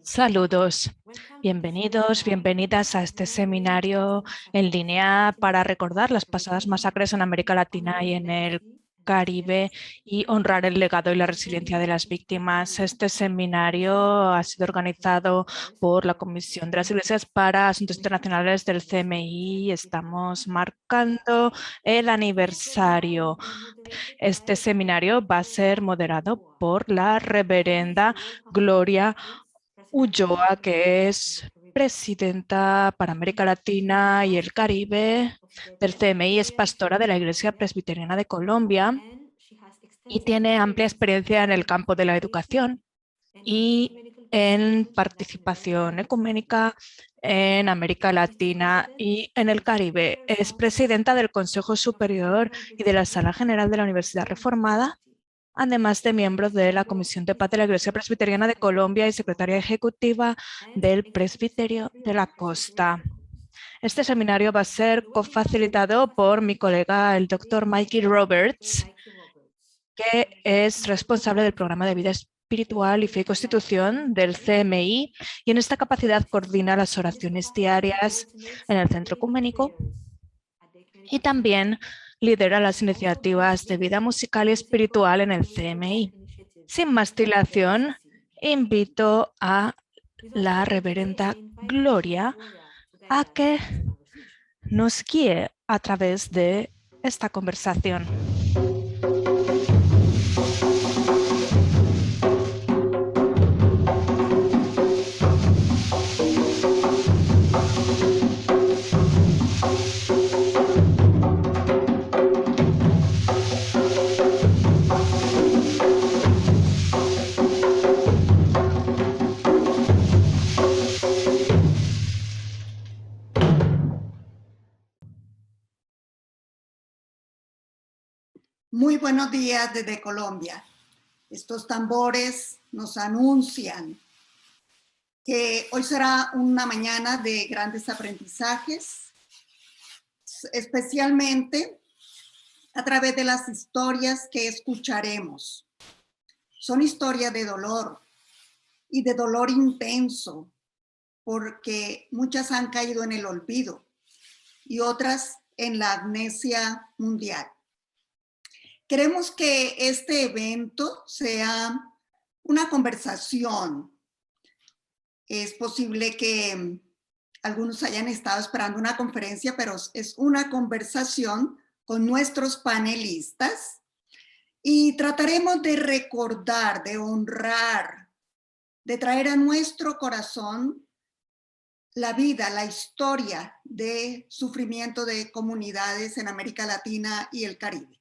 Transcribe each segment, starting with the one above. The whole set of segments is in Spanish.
Saludos, bienvenidos, bienvenidas a este seminario en línea para recordar las pasadas masacres en América Latina y en el Caribe y honrar el legado y la resiliencia de las víctimas. Este seminario ha sido organizado por la Comisión de las Iglesias para Asuntos Internacionales del CMI. Estamos marcando el aniversario. Este seminario va a ser moderado por la reverenda Gloria Ulloa, que es presidenta para América Latina y el Caribe del CMI, es pastora de la Iglesia Presbiteriana de Colombia y tiene amplia experiencia en el campo de la educación y en participación ecuménica en América Latina y en el Caribe. Es presidenta del Consejo Superior y de la Sala General de la Universidad Reformada, además de miembro de la Comisión de Paz de la Iglesia Presbiteriana de Colombia y secretaria ejecutiva del Presbiterio de la Costa. Este seminario va a ser cofacilitado por mi colega, el doctor Mikey Roberts, que es responsable del programa de vida espiritual y fe y constitución del CMI, y en esta capacidad coordina las oraciones diarias en el Centro Ecuménico y también lidera las iniciativas de vida musical y espiritual en el CMI. Sin más dilación, invito a la reverenda Gloria a que nos guíe a través de esta conversación. Muy buenos días desde Colombia. Estos tambores nos anuncian que hoy será una mañana de grandes aprendizajes, especialmente a través de las historias que escucharemos. Son historias de dolor y de dolor intenso, porque muchas han caído en el olvido y otras en la amnesia mundial. Queremos que este evento sea una conversación. Es posible que algunos hayan estado esperando una conferencia, pero es una conversación con nuestros panelistas y trataremos de recordar, de honrar, de traer a nuestro corazón la vida, la historia de sufrimiento de comunidades en América Latina y el Caribe.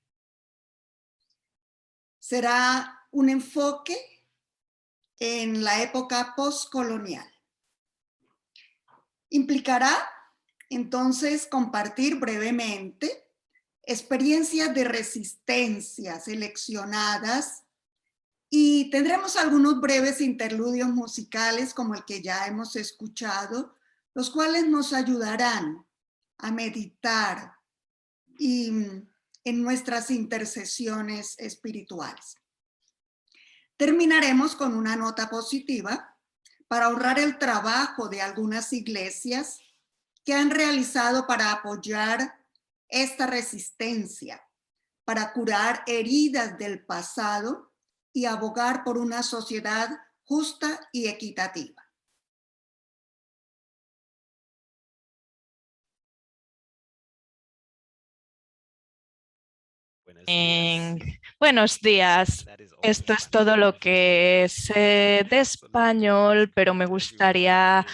Será un enfoque en la época postcolonial. Implicará entonces compartir brevemente experiencias de resistencia seleccionadas y tendremos algunos breves interludios musicales como el que ya hemos escuchado, los cuales nos ayudarán a meditar y en nuestras intercesiones espirituales. Terminaremos con una nota positiva para honrar el trabajo de algunas iglesias que han realizado para apoyar esta resistencia, para curar heridas del pasado y abogar por una sociedad justa y equitativa. Buenos días. Esto es todo lo que sé de español, pero me gustaría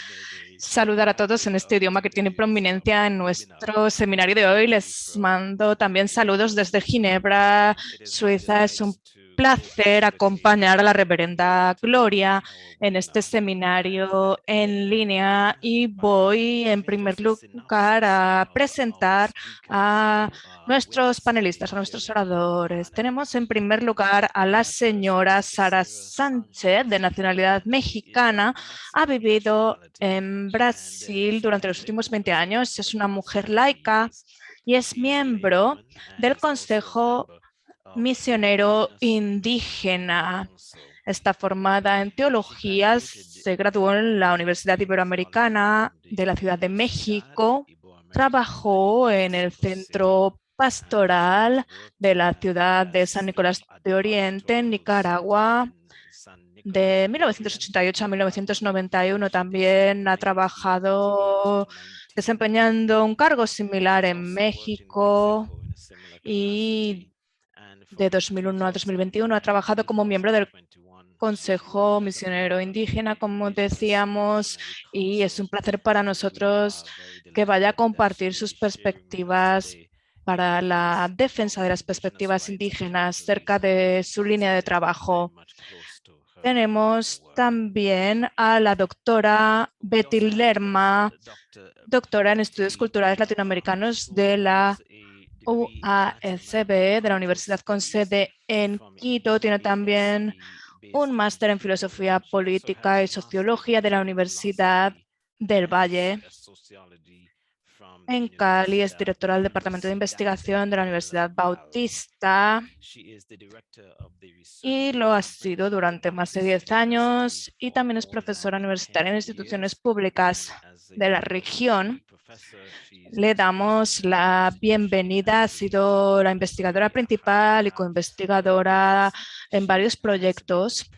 saludar a todos en este idioma que tiene prominencia en nuestro seminario de hoy. Les mando también saludos desde Ginebra, Suiza. Es un placer acompañar a la reverenda Gloria en este seminario en línea y voy en primer lugar a presentar a nuestros panelistas, a nuestros oradores. Tenemos en primer lugar a la señora Sara Sánchez, de nacionalidad mexicana. Ha vivido en Brasil durante los últimos 20 años. Es una mujer laica y es miembro del Consejo Misionero Indígena. Está formada en teología, se graduó en la Universidad Iberoamericana de la Ciudad de México, trabajó en el centro pastoral de la ciudad de San Nicolás de Oriente, en Nicaragua. De 1988 a 1991 también ha trabajado desempeñando un cargo similar en México y de 2001 a 2021 ha trabajado como miembro del Consejo Misionero Indígena, como decíamos, y es un placer para nosotros que vaya a compartir sus perspectivas para la defensa de las perspectivas indígenas cerca de su línea de trabajo. Tenemos también a la doctora Betty Lerma, doctora en Estudios Culturales Latinoamericanos de la UASB, de la Universidad con sede en Quito. Tiene también un máster en Filosofía Política y Sociología de la Universidad del Valle. En Cali es directora del Departamento de Investigación de la Universidad Bautista y lo ha sido durante más de 10 años y también es profesora universitaria en instituciones públicas de la región. Le damos la bienvenida. Ha sido la investigadora principal y coinvestigadora en varios proyectos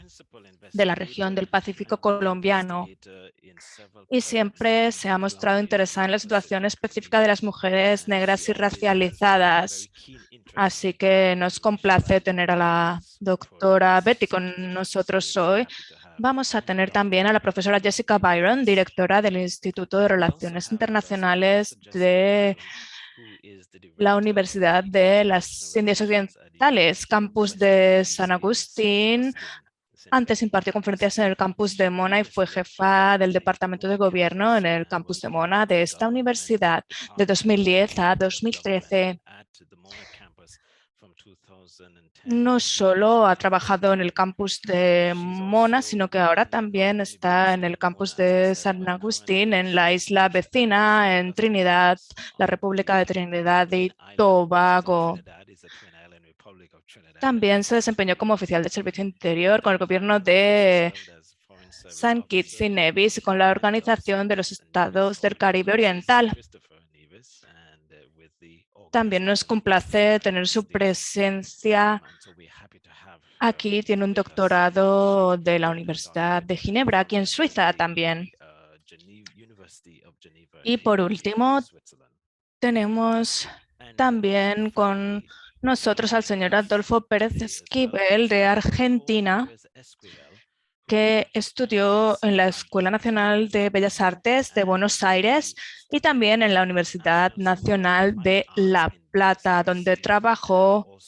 de la región del Pacífico colombiano y siempre se ha mostrado interesada en la situación específica de las mujeres negras y racializadas. Así que nos complace tener a la doctora Betty con nosotros hoy. Vamos a tener también a la profesora Jessica Byron, directora del Instituto de Relaciones Internacionales de la Universidad de las Indias Orientales, campus de San Agustín. Antes impartió conferencias en el campus de Mona y fue jefa del departamento de gobierno en el campus de Mona de esta universidad de 2010 a 2013. No solo ha trabajado en el campus de Mona, sino que ahora también está en el campus de San Agustín, en la isla vecina, en Trinidad, la República de Trinidad y Tobago. También se desempeñó como oficial de servicio interior con el gobierno de San Kitts y Nevis y con la Organización de los Estados del Caribe Oriental. También nos complace tener su presencia aquí. Tiene un doctorado de la Universidad de Ginebra, aquí en Suiza también. Y por último, tenemos también con nosotros al señor Adolfo Pérez Esquivel de Argentina, que estudió en la Escuela Nacional de Bellas Artes de Buenos Aires y también en la Universidad Nacional de La Plata, donde trabajó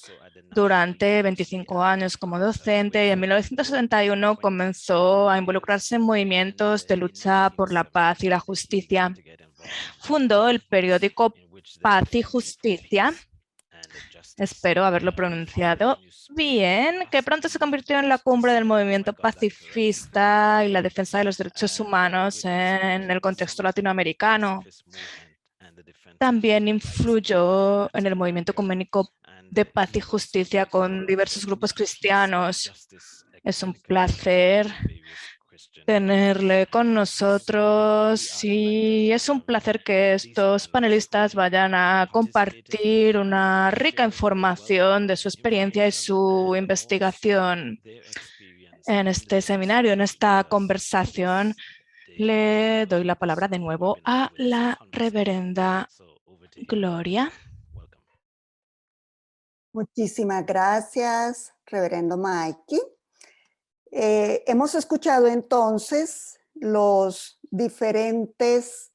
durante 25 años como docente y en 1971 comenzó a involucrarse en movimientos de lucha por la paz y la justicia. Fundó el periódico Paz y Justicia, espero haberlo pronunciado bien, que pronto se convirtió en la cumbre del movimiento pacifista y la defensa de los derechos humanos en el contexto latinoamericano. También influyó en el movimiento ecuménico de paz y justicia con diversos grupos cristianos. Es un placer tenerle con nosotros y es un placer que estos panelistas vayan a compartir una rica información de su experiencia y su investigación. En este seminario, en esta conversación, le doy la palabra de nuevo a la reverenda Gloria. Muchísimas gracias, reverendo Mikey. Hemos escuchado entonces los diferentes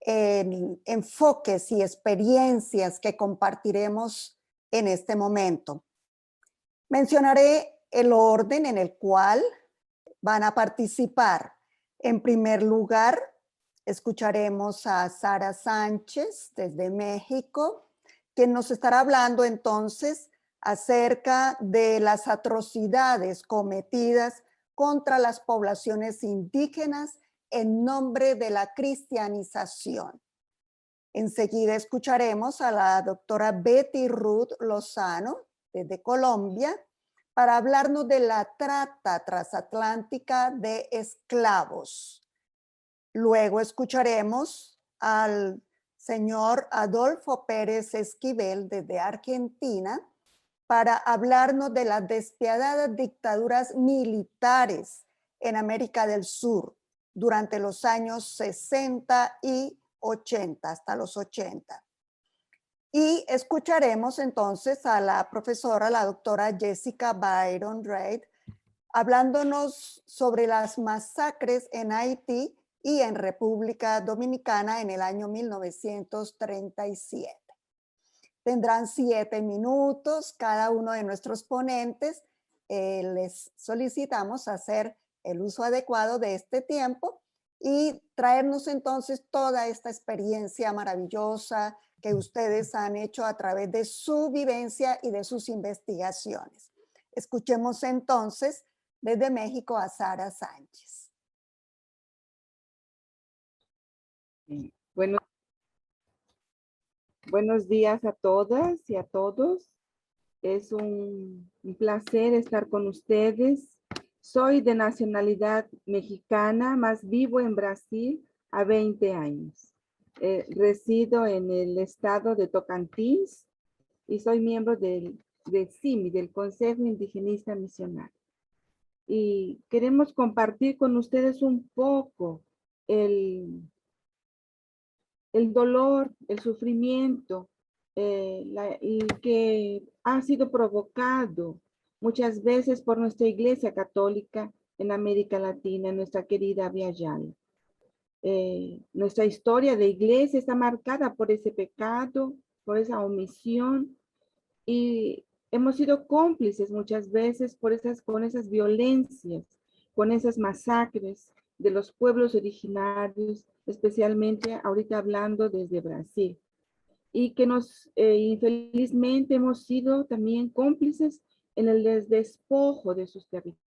enfoques y experiencias que compartiremos en este momento. Mencionaré el orden en el cual van a participar. En primer lugar, escucharemos a Sara Sánchez desde México, quien nos estará hablando entonces acerca de las atrocidades cometidas contra las poblaciones indígenas en nombre de la cristianización. Enseguida escucharemos a la doctora Betty Ruth Lozano, desde Colombia, para hablarnos de la trata transatlántica de esclavos. Luego escucharemos al señor Adolfo Pérez Esquivel desde Argentina para hablarnos de las despiadadas dictaduras militares en América del Sur durante los años 60 y 80, hasta los 80. Y escucharemos entonces a la profesora, la doctora Jessica Byron Reid, hablándonos sobre las masacres en Haití y en República Dominicana en el año 1937. Tendrán 7 minutos cada uno de nuestros ponentes. Les solicitamos hacer el uso adecuado de este tiempo y traernos entonces toda esta experiencia maravillosa que ustedes han hecho a través de su vivencia y de sus investigaciones. Escuchemos entonces desde México a Sara Sánchez. Buenos días a todas y a todos. Es un placer estar con ustedes. Soy de nacionalidad mexicana, más vivo en Brasil a 20 años. Resido en el estado de Tocantins y soy miembro del CIMI, del Consejo Indigenista Misional. Y queremos compartir con ustedes un poco el dolor, el sufrimiento, que ha sido provocado muchas veces por nuestra Iglesia Católica en América Latina, nuestra querida Abya Yala. Nuestra historia de iglesia está marcada por ese pecado, por esa omisión, y hemos sido cómplices muchas veces con esas violencias, con esas masacres de los pueblos originarios, especialmente ahorita hablando desde Brasil. Y que infelizmente hemos sido también cómplices en el despojo de sus territorios.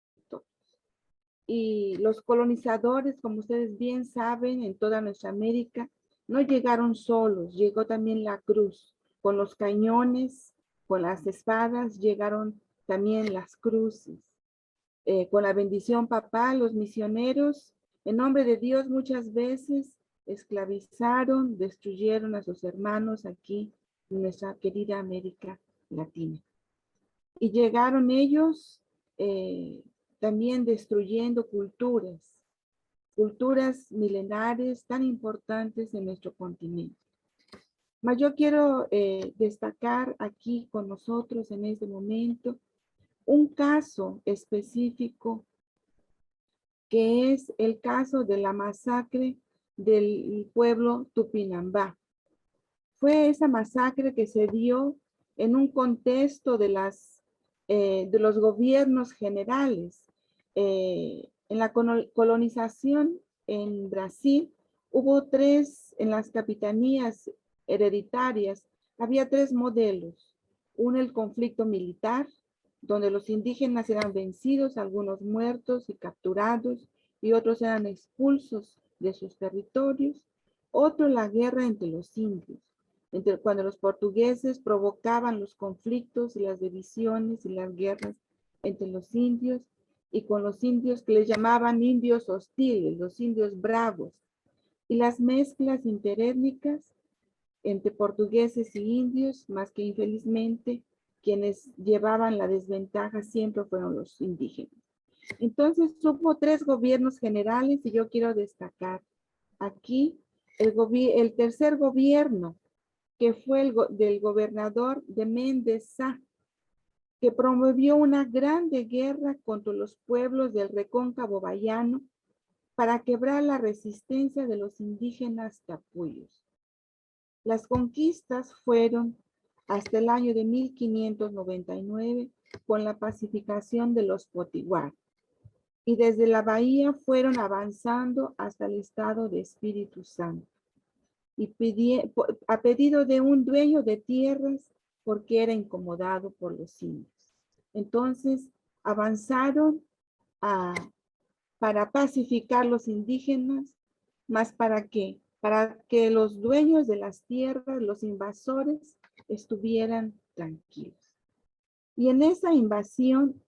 Y los colonizadores, como ustedes bien saben, en toda nuestra América, no llegaron solos, llegó también la cruz. Con los cañones, con las espadas, llegaron también las cruces. Con la bendición papal, los misioneros, en nombre de Dios, muchas veces esclavizaron, destruyeron a sus hermanos aquí en nuestra querida América Latina. Y llegaron ellos también destruyendo culturas milenarias tan importantes en nuestro continente. Mas yo quiero destacar aquí con nosotros en este momento un caso específico que es el caso de la masacre del pueblo Tupinambá. Fue esa masacre que se dio en un contexto de los gobiernos generales. En la colonización en Brasil hubo en las capitanías hereditarias, había 3 modelos. Uno, el conflicto militar, donde los indígenas eran vencidos, algunos muertos y capturados, y otros eran expulsos de sus territorios. Otro, la guerra entre los indios, cuando los portugueses provocaban los conflictos y las divisiones y las guerras entre los indios y con los indios que les llamaban indios hostiles, los indios bravos, y las mezclas interétnicas entre portugueses y indios, más que infelizmente quienes llevaban la desventaja siempre fueron los indígenas. Entonces hubo 3 gobiernos generales y yo quiero destacar aquí el tercer gobierno, que fue del gobernador de Méndez Sá, que promovió una grande guerra contra los pueblos del recóncavo baiano para quebrar la resistencia de los indígenas capullos. Las conquistas fueron hasta el año de 1599 con la pacificación de los Potiguar, y desde la bahía fueron avanzando hasta el estado de Espíritu Santo, y a pedido de un dueño de tierras porque era incomodado por los indios. Entonces avanzaron para pacificar los indígenas, más para que los dueños de las tierras, los invasores, estuvieran tranquilos. Y en esa invasión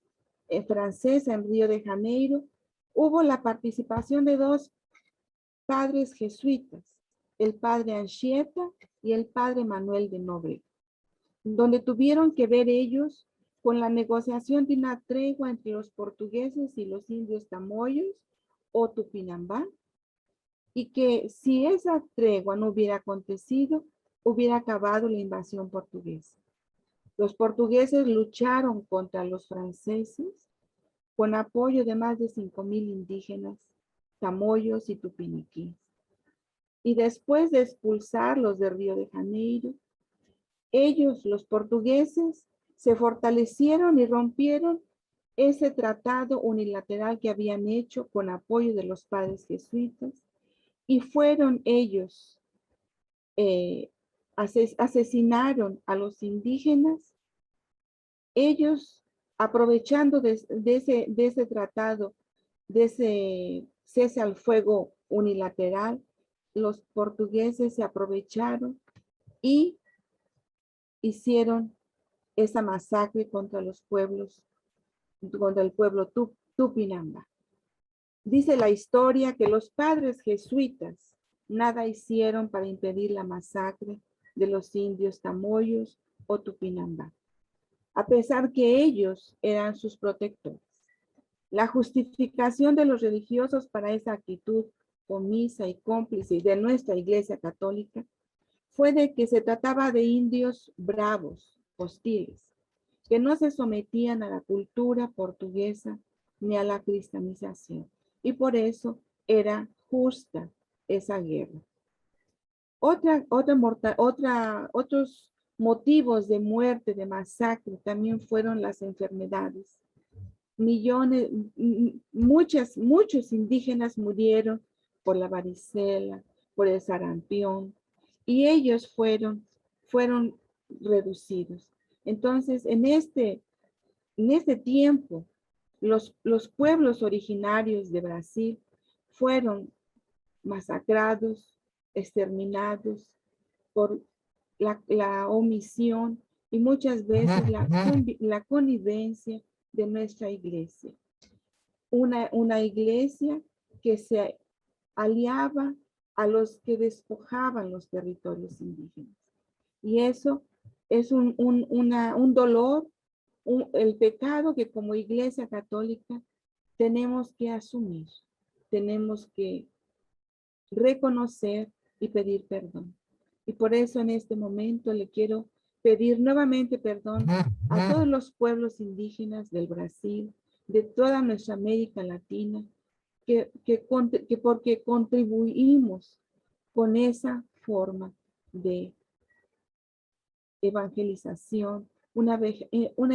francesa en Río de Janeiro, hubo la participación de dos padres jesuitas, el padre Anchieta y el padre Manuel de Nobrega, donde tuvieron que ver ellos con la negociación de una tregua entre los portugueses y los indios tamoyos o Tupinambá, y que si esa tregua no hubiera acontecido, hubiera acabado la invasión portuguesa. Los portugueses lucharon contra los franceses con apoyo de más de 5,000 indígenas, tamoyos y tupiniquíes. Y después de expulsarlos de Río de Janeiro, ellos, los portugueses, se fortalecieron y rompieron ese tratado unilateral que habían hecho con apoyo de los padres jesuitas, y fueron ellos, asesinaron a los indígenas. Ellos, aprovechando de ese tratado, de ese cese al fuego unilateral, los portugueses se aprovecharon y hicieron esa masacre contra los pueblos, contra el pueblo Tupinamba. Dice la historia que los padres jesuitas nada hicieron para impedir la masacre de los indios tamoyos o Tupinamba, a pesar que ellos eran sus protectores. La justificación de los religiosos para esa actitud omisa y cómplice de nuestra Iglesia Católica fue de que se trataba de indios bravos, hostiles, que no se sometían a la cultura portuguesa ni a la cristianización, y por eso era justa esa guerra. Otros motivos de muerte, de masacre, también fueron las enfermedades. Muchos indígenas murieron por la varicela, por el sarampión, y ellos fueron reducidos. Entonces, en este tiempo, los pueblos originarios de Brasil fueron masacrados, exterminados por la omisión y muchas veces la connivencia de nuestra iglesia. Una iglesia que se aliaba a los que despojaban los territorios indígenas. Y eso es un dolor, el pecado que como Iglesia Católica tenemos que asumir, tenemos que reconocer y pedir perdón. Y por eso en este momento le quiero pedir nuevamente perdón a todos los pueblos indígenas del Brasil, de toda nuestra América Latina, que porque contribuimos con esa forma de evangelización, una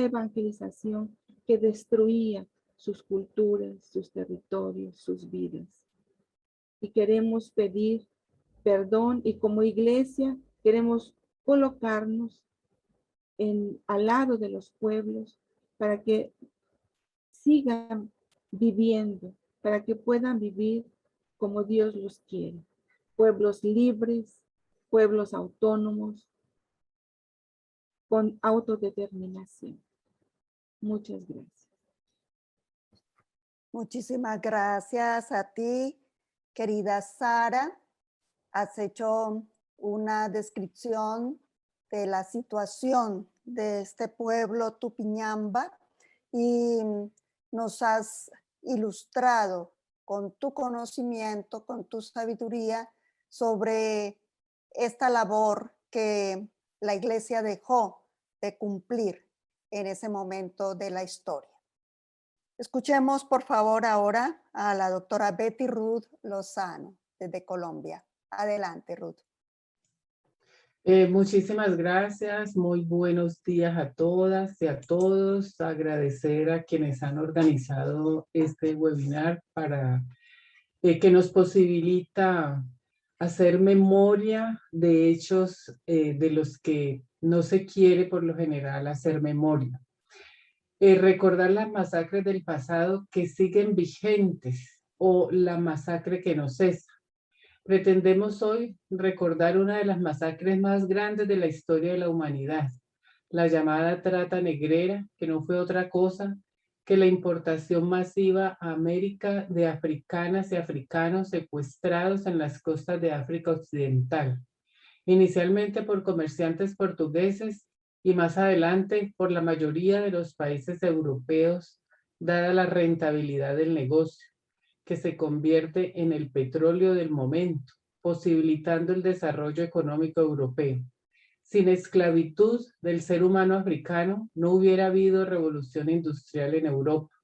evangelización que destruía sus culturas, sus territorios, sus vidas. Y queremos pedir perdón, y como iglesia queremos colocarnos al lado de los pueblos para que sigan viviendo, para que puedan vivir como Dios los quiere. Pueblos libres, pueblos autónomos, con autodeterminación. Muchas gracias. Muchísimas gracias a ti, querida Sara. Has hecho una descripción de la situación de este pueblo Tupinamba y nos has ilustrado con tu conocimiento, con tu sabiduría sobre esta labor que la iglesia dejó de cumplir en ese momento de la historia. Escuchemos, por favor, ahora a la doctora Betty Ruth Lozano, desde Colombia. Adelante, Ruth. Muchísimas gracias. Muy buenos días a todas y a todos. Agradecer a quienes han organizado este webinar para que nos posibilita hacer memoria de hechos de los que no se quiere por lo general hacer memoria. Recordar las masacres del pasado que siguen vigentes o la masacre que no cesa. Pretendemos hoy recordar una de las masacres más grandes de la historia de la humanidad, la llamada trata negrera, que no fue otra cosa que la importación masiva a América de africanas y africanos secuestrados en las costas de África Occidental, inicialmente por comerciantes portugueses y más adelante por la mayoría de los países europeos, dada la rentabilidad del negocio, que se convierte en el petróleo del momento, posibilitando el desarrollo económico europeo. Sin esclavitud del ser humano africano, no hubiera habido revolución industrial en Europa.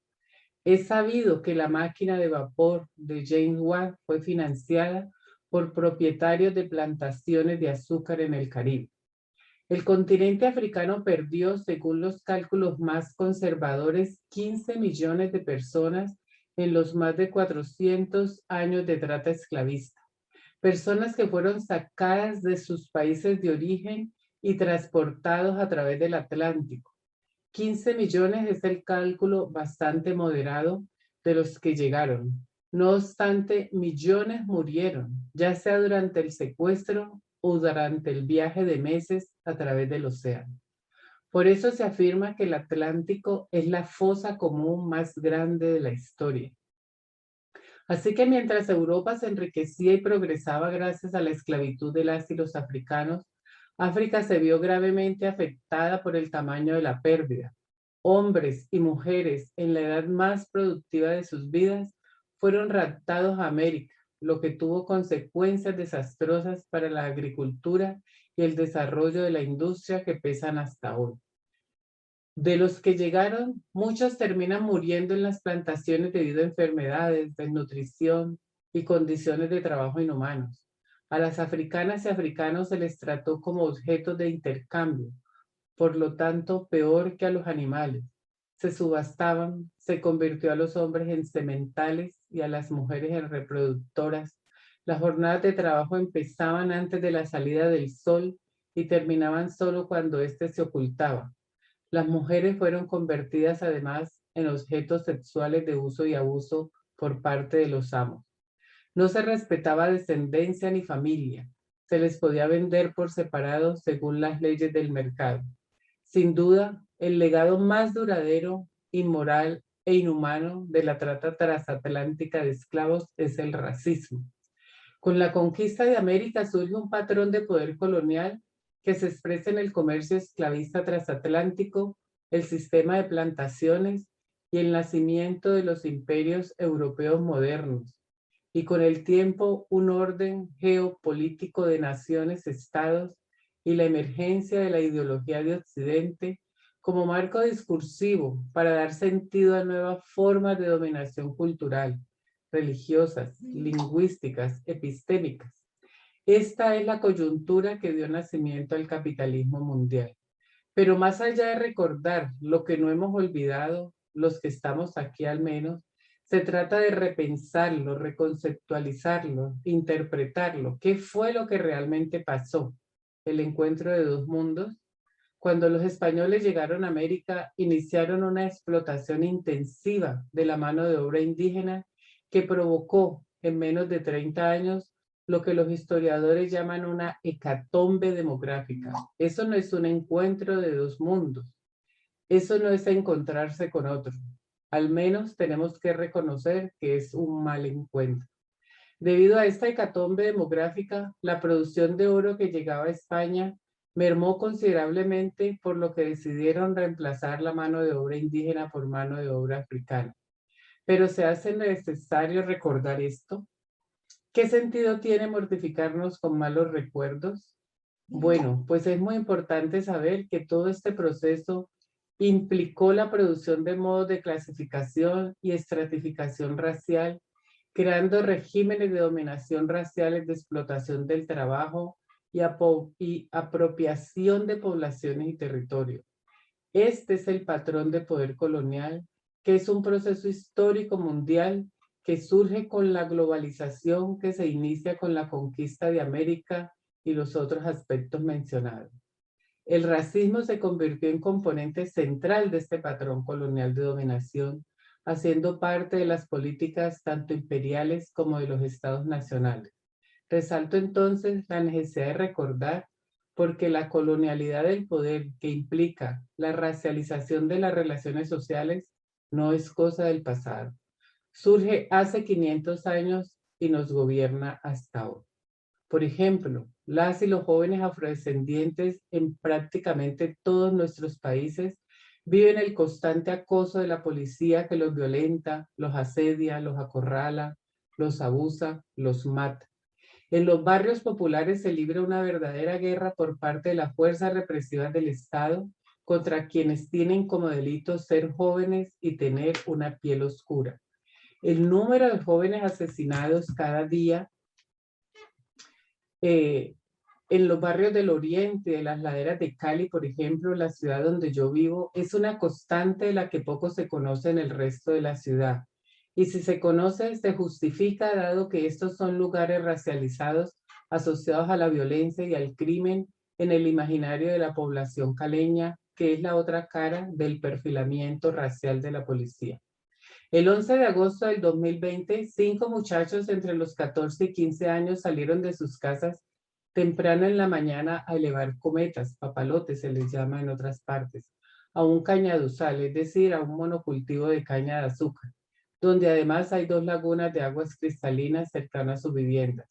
Es sabido que la máquina de vapor de James Watt fue financiada por propietarios de plantaciones de azúcar en el Caribe. El continente africano perdió, según los cálculos más conservadores, 15 millones de personas en los más de 400 años de trata esclavista. Personas que fueron sacadas de sus países de origen y transportados a través del Atlántico. 15 millones es el cálculo bastante moderado de los que llegaron. No obstante, millones murieron, ya sea durante el secuestro o durante el viaje de meses a través del océano. Por eso se afirma que el Atlántico es la fosa común más grande de la historia. Así que mientras Europa se enriquecía y progresaba gracias a la esclavitud de las y los africanos, África se vio gravemente afectada por el tamaño de la pérdida. Hombres y mujeres en la edad más productiva de sus vidas fueron raptados a América, lo que tuvo consecuencias desastrosas para la agricultura y el desarrollo de la industria que pesan hasta hoy. De los que llegaron, muchos terminan muriendo en las plantaciones debido a enfermedades, desnutrición y condiciones de trabajo inhumanos. A las africanas y africanos se les trató como objetos de intercambio, por lo tanto peor que a los animales. Se subastaban, se convirtió a los hombres en sementales y a las mujeres en reproductoras. Las jornadas de trabajo empezaban antes de la salida del sol y terminaban solo cuando éste se ocultaba. Las mujeres fueron convertidas además en objetos sexuales de uso y abuso por parte de los amos. No se respetaba descendencia ni familia. Se les podía vender por separado según las leyes del mercado. Sin duda, el legado más duradero, inmoral e inhumano de la trata transatlántica de esclavos es el racismo. Con la conquista de América surge un patrón de poder colonial que se expresa en el comercio esclavista transatlántico, el sistema de plantaciones y el nacimiento de los imperios europeos modernos, y con el tiempo un orden geopolítico de naciones-estados y la emergencia de la ideología de Occidente como marco discursivo para dar sentido a nuevas formas de dominación cultural, religiosas, lingüísticas, epistémicas. Esta es la coyuntura que dio nacimiento al capitalismo mundial. Pero más allá de recordar lo que no hemos olvidado, los que estamos aquí al menos, se trata de repensarlo, reconceptualizarlo, interpretarlo. ¿Qué fue lo que realmente pasó? El encuentro de dos mundos. Cuando los españoles llegaron a América, iniciaron una explotación intensiva de la mano de obra indígena que provocó en menos de 30 años lo que los historiadores llaman una hecatombe demográfica. Eso no es un encuentro de dos mundos. Eso no es encontrarse con otro. Al menos tenemos que reconocer que es un mal encuentro. Debido a esta hecatombe demográfica, la producción de oro que llegaba a España mermó considerablemente, por lo que decidieron reemplazar la mano de obra indígena por mano de obra africana. Pero ¿se hace necesario recordar esto? ¿Qué sentido tiene mortificarnos con malos recuerdos? Bueno, pues es muy importante saber que todo este proceso implicó la producción de modos de clasificación y estratificación racial, creando regímenes de dominación raciales de explotación del trabajo y apropiación de poblaciones y territorios. Este es el patrón de poder colonial, que es un proceso histórico mundial que surge con la globalización que se inicia con la conquista de América y los otros aspectos mencionados. El racismo se convirtió en componente central de este patrón colonial de dominación, haciendo parte de las políticas tanto imperiales como de los estados nacionales. Resalto entonces la necesidad de recordar porque la colonialidad del poder que implica la racialización de las relaciones sociales no es cosa del pasado. Surge hace 500 años y nos gobierna hasta hoy. Por ejemplo, las y los jóvenes afrodescendientes en prácticamente todos nuestros países viven el constante acoso de la policía que los violenta, los asedia, los acorrala, los abusa, los mata. En los barrios populares se libra una verdadera guerra por parte de las fuerzas represivas del Estado contra quienes tienen como delito ser jóvenes y tener una piel oscura. El número de jóvenes asesinados cada día en los barrios del oriente, de las laderas de Cali, por ejemplo, la ciudad donde yo vivo, es una constante de la que poco se conoce en el resto de la ciudad. Y si se conoce, se justifica dado que estos son lugares racializados asociados a la violencia y al crimen en el imaginario de la población caleña, que es la otra cara del perfilamiento racial de la policía. El 11 de agosto del 2020, 5 muchachos entre los 14 y 15 años salieron de sus casas temprano en la mañana a elevar cometas, papalotes se les llama en otras partes, a un cañaduzal, es decir, a un monocultivo de caña de azúcar, donde además hay 2 lagunas de aguas cristalinas cercanas a su vivienda.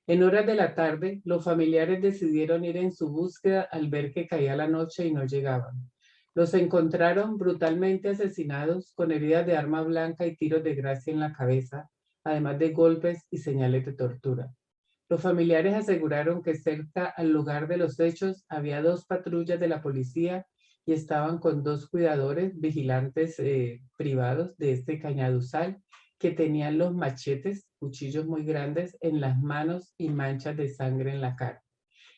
En horas de la tarde, los familiares decidieron ir en su búsqueda al ver que caía la noche y no llegaban. Los encontraron brutalmente asesinados con heridas de arma blanca y tiros de gracia en la cabeza, además de golpes y señales de tortura. Los familiares aseguraron que cerca al lugar de los hechos había 2 patrullas de la policía y estaban con 2 cuidadores, vigilantes privados de este cañaduzal, que tenían los machetes, cuchillos muy grandes, en las manos y manchas de sangre en la cara.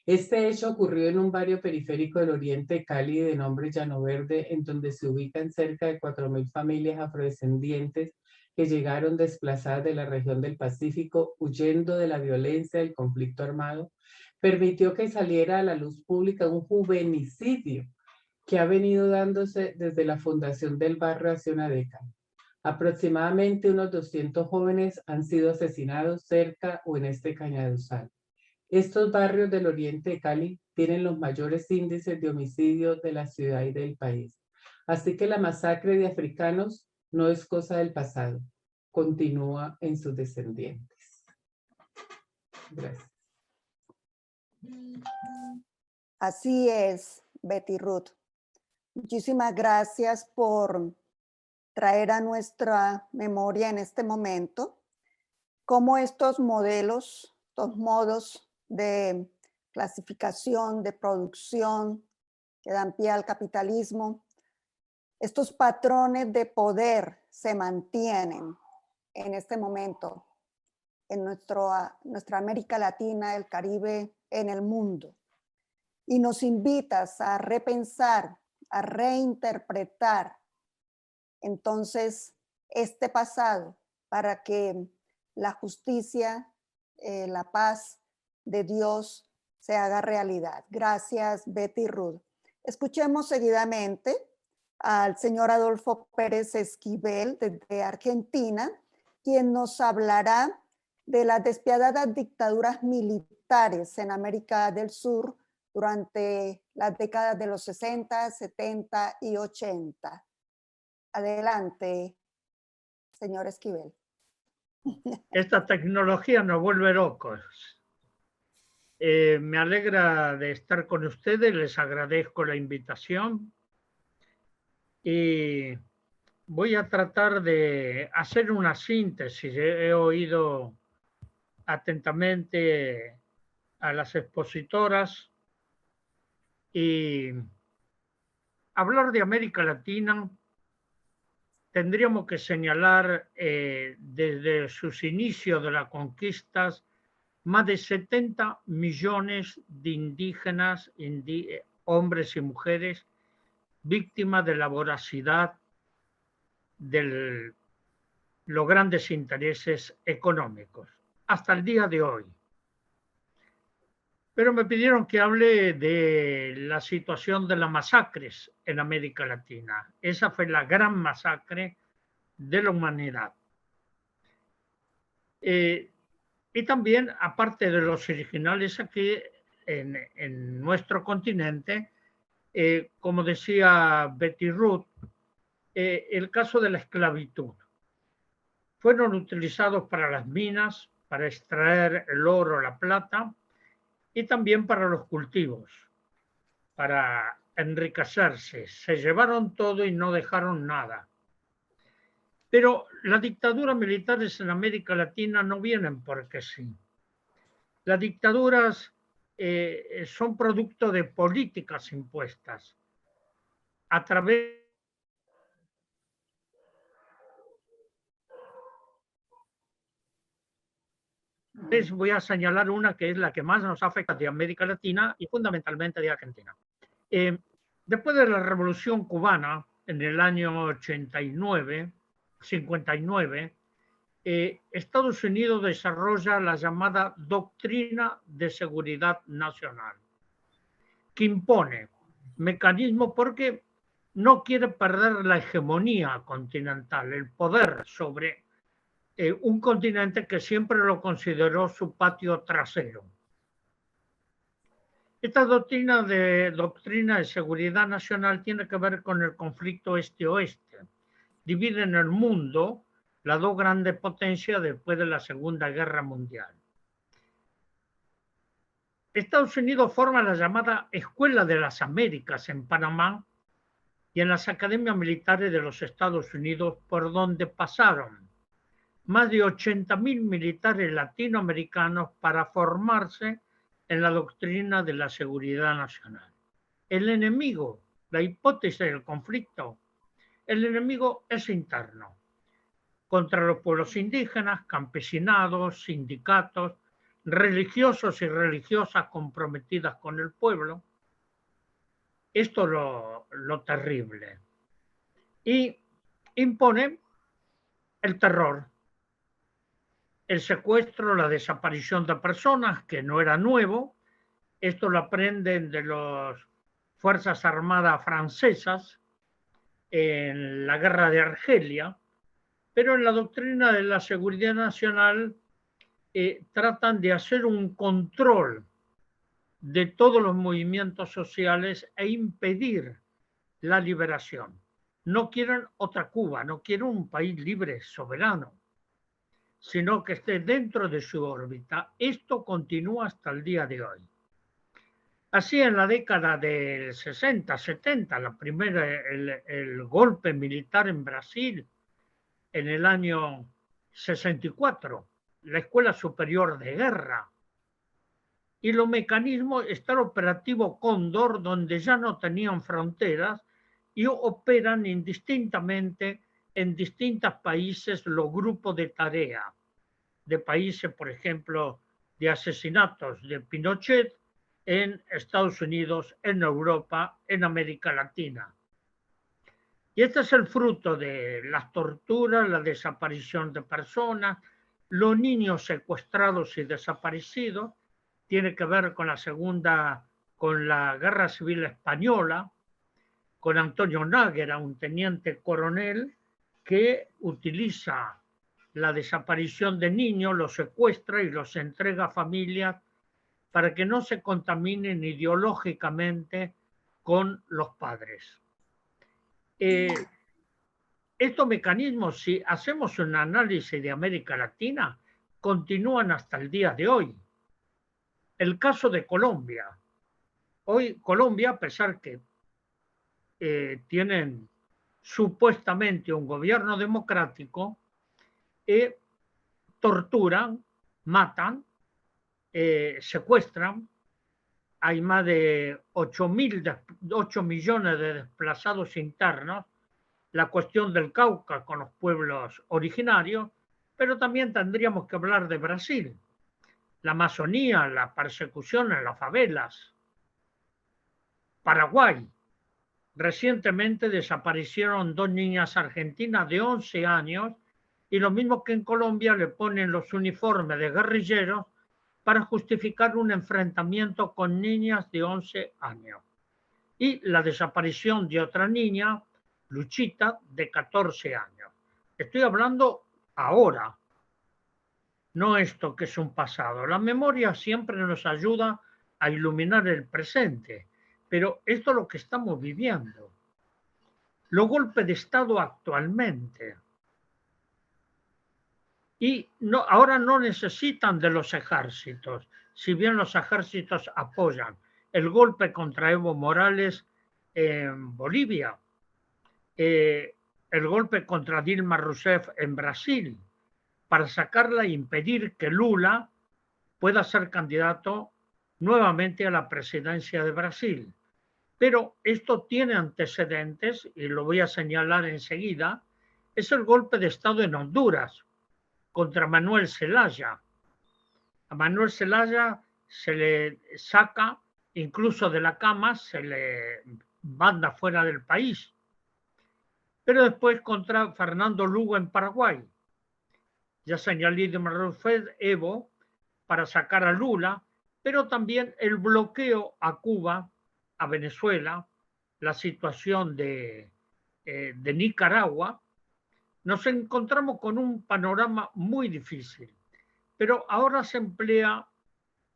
Este hecho ocurrió en un barrio periférico del oriente de Cali de nombre Llano Verde, en donde se ubican cerca de 4.000 familias afrodescendientes que llegaron desplazadas de la región del Pacífico, huyendo de la violencia del conflicto armado, permitió que saliera a la luz pública un juvenicidio que ha venido dándose desde la fundación del barrio hace una década. Aproximadamente unos 200 jóvenes han sido asesinados cerca o en este cañaduzal. Estos barrios del oriente de Cali tienen los mayores índices de homicidio de la ciudad y del país. Así que la masacre de africanos no es cosa del pasado, continúa en sus descendientes. Gracias. Así es, Betty Ruth. Muchísimas gracias por traer a nuestra memoria en este momento cómo estos modelos, estos modos de clasificación, de producción que dan pie al capitalismo, estos patrones de poder se mantienen en este momento en nuestra América Latina, el Caribe, en el mundo. Y nos invitas a repensar, a reinterpretar entonces este pasado para que la justicia, la paz de Dios se haga realidad. Gracias, Betty Ruth. Escuchemos seguidamente al señor Adolfo Pérez Esquivel desde Argentina, quien nos hablará de las despiadadas dictaduras militares en América del Sur durante las décadas de los 60, 70 y 80. Adelante, señor Esquivel. Esta tecnología nos vuelve locos. Me alegra de estar con ustedes, les agradezco la invitación y voy a tratar de hacer una síntesis. He oído atentamente a las expositoras y hablar de América Latina tendríamos que señalar desde sus inicios de las conquistas más de 70 millones de indígenas, hombres y mujeres, víctimas de la voracidad de los grandes intereses económicos, hasta el día de hoy. Pero me pidieron que hable de la situación de las masacres en América Latina. Esa fue la gran masacre de la humanidad. Y también, aparte de los originales aquí en nuestro continente, como decía Betty Ruth, el caso de la esclavitud. Fueron utilizados para las minas, para extraer el oro, la plata, y también para los cultivos, para enriquecerse. Se llevaron todo y no dejaron nada. Pero las dictaduras militares en América Latina no vienen porque sí. Las dictaduras son producto de políticas impuestas a través. Voy a señalar una que es la que más nos afecta de América Latina y fundamentalmente de Argentina. Después de la Revolución Cubana, en el año 89, 59, Estados Unidos desarrolla la llamada Doctrina de Seguridad Nacional, que impone mecanismos porque no quiere perder la hegemonía continental, el poder sobre un continente que siempre lo consideró su patio trasero. Esta doctrina de seguridad nacional tiene que ver con el conflicto este-oeste. Dividen el mundo las dos grandes potencias después de la Segunda Guerra Mundial. Estados Unidos forma la llamada Escuela de las Américas en Panamá y en las academias militares de los Estados Unidos, por donde pasaron más de 80.000 militares latinoamericanos para formarse en la doctrina de la seguridad nacional. El enemigo, la hipótesis del conflicto, el enemigo es interno, contra los pueblos indígenas, campesinados, sindicatos, religiosos y religiosas comprometidas con el pueblo. Esto es lo terrible. Y impone el terror, el secuestro, la desaparición de personas, que no era nuevo. Esto lo aprenden de las Fuerzas Armadas francesas en la guerra de Argelia, pero en la doctrina de la seguridad nacional tratan de hacer un control de todos los movimientos sociales e impedir la liberación. No quieren otra Cuba, no quieren un país libre, soberano, sino que esté dentro de su órbita. Esto continúa hasta el día de hoy. Así en la década del 60, 70, el golpe militar en Brasil, en el año 64, la Escuela Superior de Guerra, y los mecanismos, está el operativo Cóndor, donde ya no tenían fronteras y operan indistintamente en distintos países los grupos de tarea, de países, por ejemplo, de asesinatos de Pinochet en Estados Unidos, en Europa, en América Latina. Y este es el fruto de las torturas, la desaparición de personas, los niños secuestrados y desaparecidos. Tiene que ver con la Guerra Civil Española, con Antonio Náguera, un teniente coronel que utiliza la desaparición de niños, los secuestra y los entrega a familias para que no se contaminen ideológicamente con los padres. Estos mecanismos, si hacemos un análisis de América Latina, continúan hasta el día de hoy. El caso de Colombia. Hoy Colombia, a pesar que tienen supuestamente un gobierno democrático, torturan, matan, secuestran. Hay más de 8 millones de desplazados internos. La cuestión del Cauca con los pueblos originarios, pero también tendríamos que hablar de Brasil. La Amazonía, la persecución en las favelas. Paraguay. Recientemente desaparecieron 2 niñas argentinas de 11 años y lo mismo que en Colombia le ponen los uniformes de guerrilleros para justificar un enfrentamiento con niñas de 11 años. Y la desaparición de otra niña, Luchita, de 14 años. Estoy hablando ahora, no esto que es un pasado. La memoria siempre nos ayuda a iluminar el presente, pero esto es lo que estamos viviendo. los golpes de Estado actualmente. Y ahora no necesitan de los ejércitos, si bien los ejércitos apoyan el golpe contra Evo Morales en Bolivia, el golpe contra Dilma Rousseff en Brasil, para sacarla e impedir que Lula pueda ser candidato nuevamente a la presidencia de Brasil. Pero esto tiene antecedentes, y lo voy a señalar enseguida, es el golpe de Estado en Honduras contra Manuel Zelaya. A Manuel Zelaya se le saca incluso de la cama, se le manda fuera del país. Pero después contra Fernando Lugo en Paraguay. Ya señalé de Rousseff, Evo, para sacar a Lula, pero también el bloqueo a Cuba, a Venezuela, la situación de Nicaragua. Nos encontramos con un panorama muy difícil, pero ahora se emplea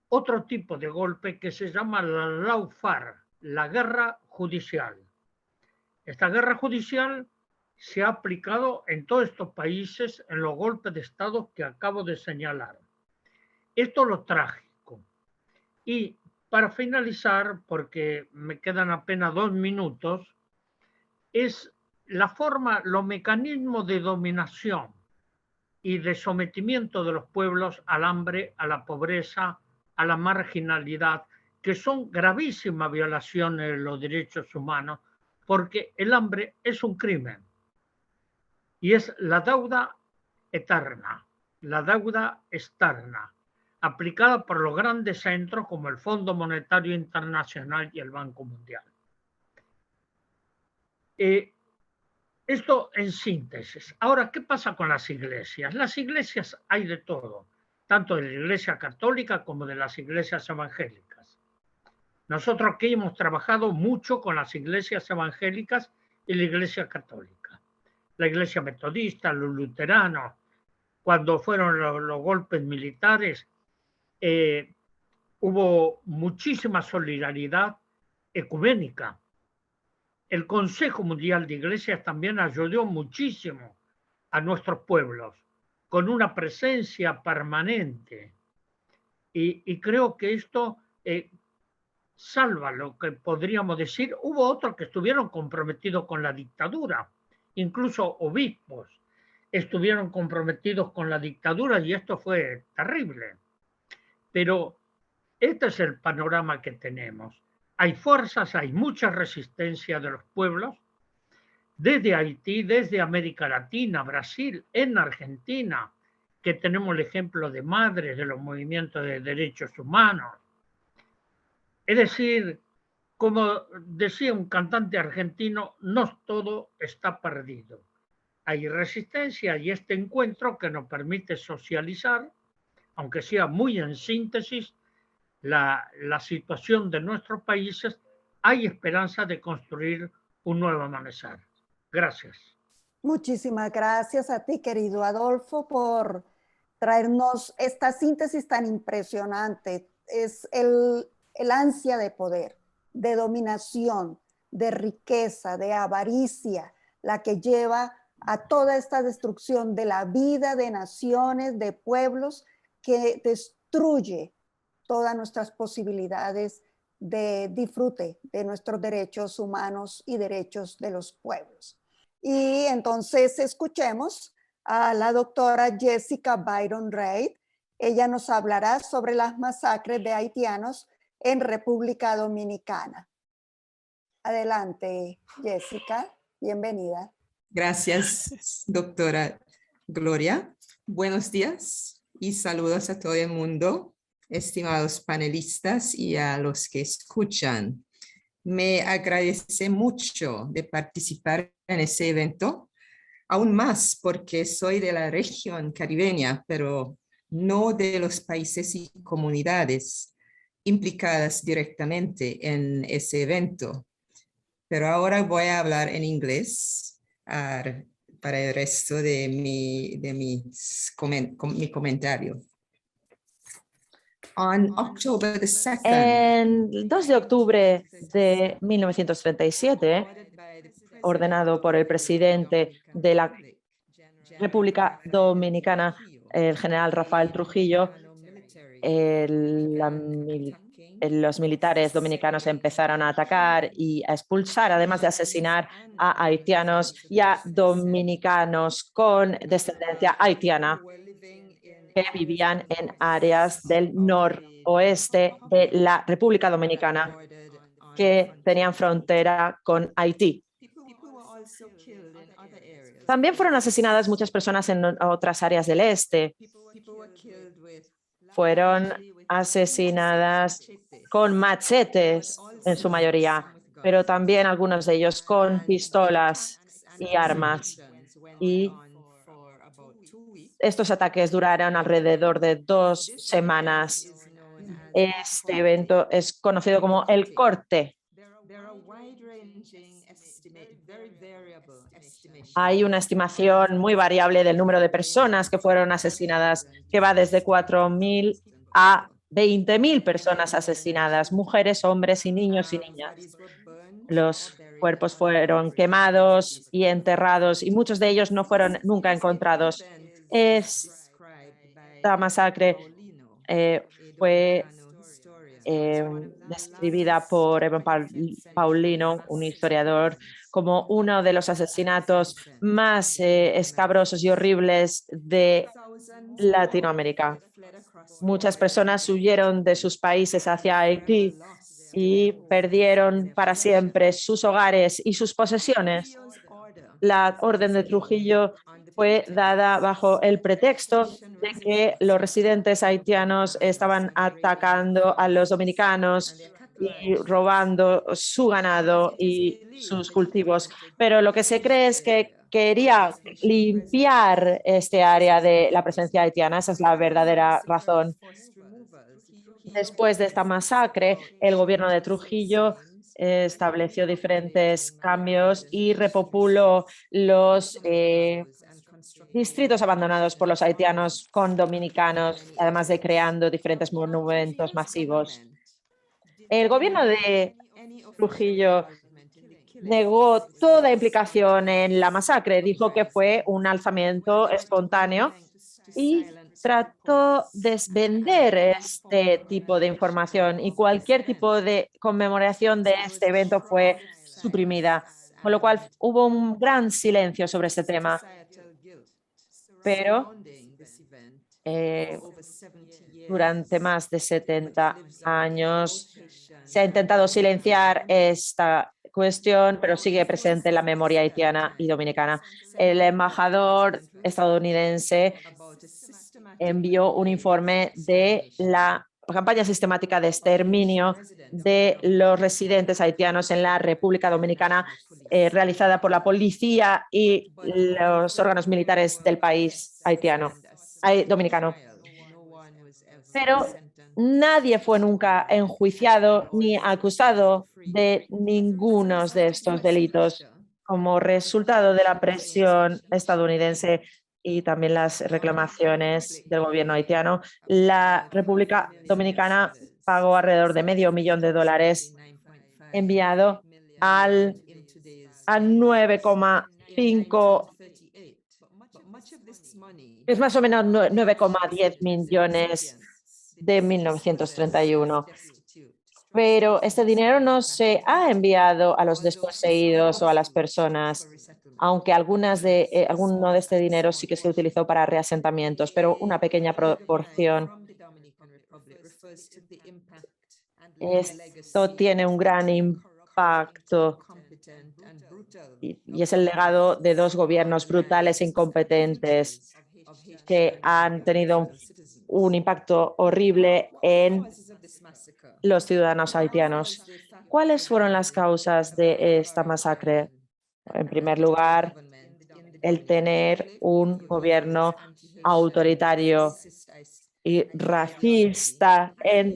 otro tipo de golpe que se llama la lawfare, la guerra judicial. Esta guerra judicial se ha aplicado en todos estos países en los golpes de Estado que acabo de señalar. Esto es lo trágico. Y para finalizar, porque me quedan apenas 2 minutos, es la forma, los mecanismos de dominación y de sometimiento de los pueblos al hambre, a la pobreza, a la marginalidad, que son gravísimas violaciones de los derechos humanos, porque el hambre es un crimen y es la deuda eterna, la deuda externa, aplicada por los grandes centros como el Fondo Monetario Internacional y el Banco Mundial. Esto en síntesis. Ahora, ¿qué pasa con las iglesias? Las iglesias hay de todo, tanto de la Iglesia Católica como de las iglesias evangélicas. Nosotros aquí hemos trabajado mucho con las iglesias evangélicas y la Iglesia Católica. La Iglesia Metodista, los luteranos, cuando fueron los golpes militares, hubo muchísima solidaridad ecuménica. El Consejo Mundial de Iglesias también ayudó muchísimo a nuestros pueblos, con una presencia permanente. Y creo que esto salva lo que podríamos decir. Hubo otros que estuvieron comprometidos con la dictadura, incluso obispos estuvieron comprometidos con la dictadura y esto fue terrible. Pero este es el panorama que tenemos. Hay fuerzas, hay mucha resistencia de los pueblos, desde Haití, desde América Latina, Brasil, en Argentina, que tenemos el ejemplo de madres de los movimientos de derechos humanos. Es decir, como decía un cantante argentino, no todo está perdido. Hay resistencia y este encuentro que nos permite socializar, aunque sea muy en síntesis, la situación de nuestros países, hay esperanza de construir un nuevo amanecer. Gracias. Muchísimas gracias a ti, querido Adolfo, por traernos esta síntesis tan impresionante. Es el ansia de poder, de dominación, de riqueza, de avaricia, la que lleva a toda esta destrucción de la vida de naciones, de pueblos, que destruye todas nuestras posibilidades de disfrute de nuestros derechos humanos y derechos de los pueblos. Y entonces escuchemos a la doctora Jessica Byron Reid. Ella nos hablará sobre las masacres de haitianos en República Dominicana. Adelante, Jessica. Bienvenida. Gracias, doctora Gloria. Buenos días y saludos a todo el mundo, estimados panelistas y a los que escuchan. Me agradece mucho de participar en ese evento, aún más porque soy de la región caribeña, pero no de los países y comunidades implicadas directamente en ese evento. Pero ahora voy a hablar en inglés para el resto de mi comentario. On October the 2nd, El 2 de octubre de 1937, ordenado por el presidente de la República Dominicana, el general Rafael Trujillo, los militares dominicanos empezaron a atacar y a expulsar, además de asesinar a haitianos y a dominicanos con descendencia haitiana que vivían en áreas del noroeste de la República Dominicana que tenían frontera con Haití. También fueron asesinadas muchas personas en otras áreas del este. Fueron asesinadas con machetes en su mayoría, pero también algunos de ellos con pistolas y armas. Y estos ataques duraron alrededor de 2 semanas. Este evento es conocido como el corte. Hay una estimación muy variable del número de personas que fueron asesinadas, que va desde 4.000 a 20.000 personas asesinadas, mujeres, hombres y niños y niñas. Los cuerpos fueron quemados y enterrados y muchos de ellos no fueron nunca encontrados. Esta masacre fue describida por Evan Paulino, un historiador, como uno de los asesinatos más escabrosos y horribles de Latinoamérica. Muchas personas huyeron de sus países hacia Haití y perdieron para siempre sus hogares y sus posesiones. La orden de Trujillo fue dada bajo el pretexto de que los residentes haitianos estaban atacando a los dominicanos y robando su ganado y sus cultivos. Pero lo que se cree es que quería limpiar este área de la presencia haitiana. Esa es la verdadera razón. Después de esta masacre, el gobierno de Trujillo estableció diferentes cambios y repopuló los distritos abandonados por los haitianos con dominicanos, además de creando diferentes monumentos masivos. El gobierno de Trujillo negó toda implicación en la masacre, dijo que fue un alzamiento espontáneo y trató de vender este tipo de información y cualquier tipo de conmemoración de este evento fue suprimida, con lo cual hubo un gran silencio sobre este tema. Pero durante más de 70 años se ha intentado silenciar esta cuestión, pero sigue presente en la memoria haitiana y dominicana. El embajador estadounidense envió un informe de la campaña sistemática de exterminio de los residentes haitianos en la República Dominicana, realizada por la policía y los órganos militares del país dominicano. Pero nadie fue nunca enjuiciado ni acusado de ninguno de estos delitos. Como resultado de la presión estadounidense y también las reclamaciones del gobierno haitiano, la República Dominicana pagó alrededor de $500,000 enviado a 9,5, es más o menos 9,10 millones de 1931. Pero este dinero no se ha enviado a los desposeídos o a las personas, aunque alguno de este dinero sí que se utilizó para reasentamientos, pero una pequeña proporción. Esto tiene un gran impacto y es el legado de 2 gobiernos brutales e incompetentes que han tenido un impacto horrible en los ciudadanos haitianos. ¿Cuáles fueron las causas de esta masacre? En primer lugar, el tener un gobierno autoritario y racista en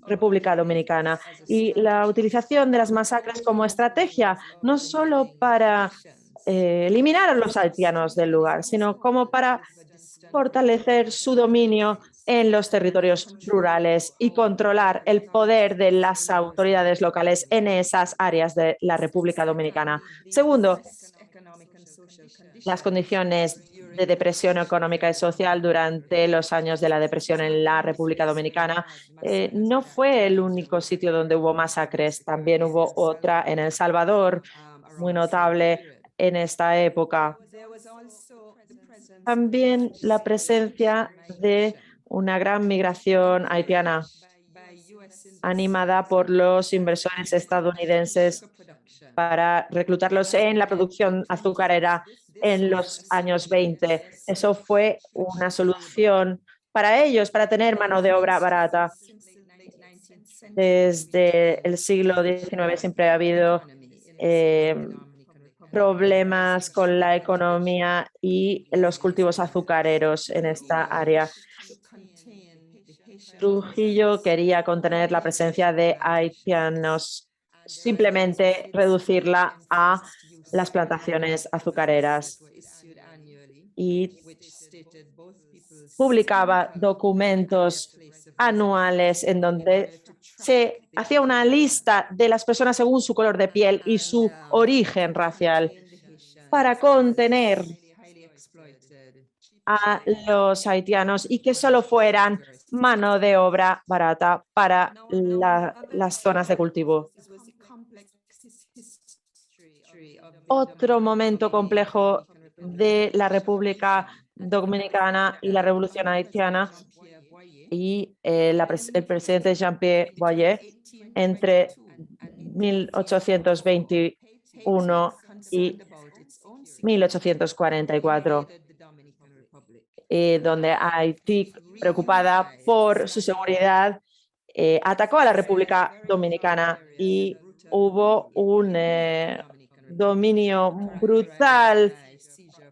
República Dominicana y la utilización de las masacres como estrategia, no solo para eliminar a los haitianos del lugar, sino como para fortalecer su dominio en los territorios rurales y controlar el poder de las autoridades locales en esas áreas de la República Dominicana. Segundo, las condiciones de depresión económica y social durante los años de la depresión en la República Dominicana. No fue el único sitio donde hubo masacres, también hubo otra en El Salvador, muy notable en esta época. También la presencia de una gran migración haitiana animada por los inversores estadounidenses para reclutarlos en la producción azucarera en los años 20. Eso fue una solución para ellos, para tener mano de obra barata. Desde el siglo XIX siempre ha habido problemas con la economía y los cultivos azucareros en esta área. Trujillo quería contener la presencia de haitianos, simplemente reducirla a las plantaciones azucareras, y publicaba documentos anuales en donde se hacía una lista de las personas según su color de piel y su origen racial para contener a los haitianos y que solo fueran mano de obra barata para las zonas de cultivo. Otro momento complejo de la República Dominicana y la Revolución Haitiana y el presidente Jean-Pierre Boyer entre 1821 y 1844. Donde Haití, preocupada por su seguridad, atacó a la República Dominicana y hubo un dominio brutal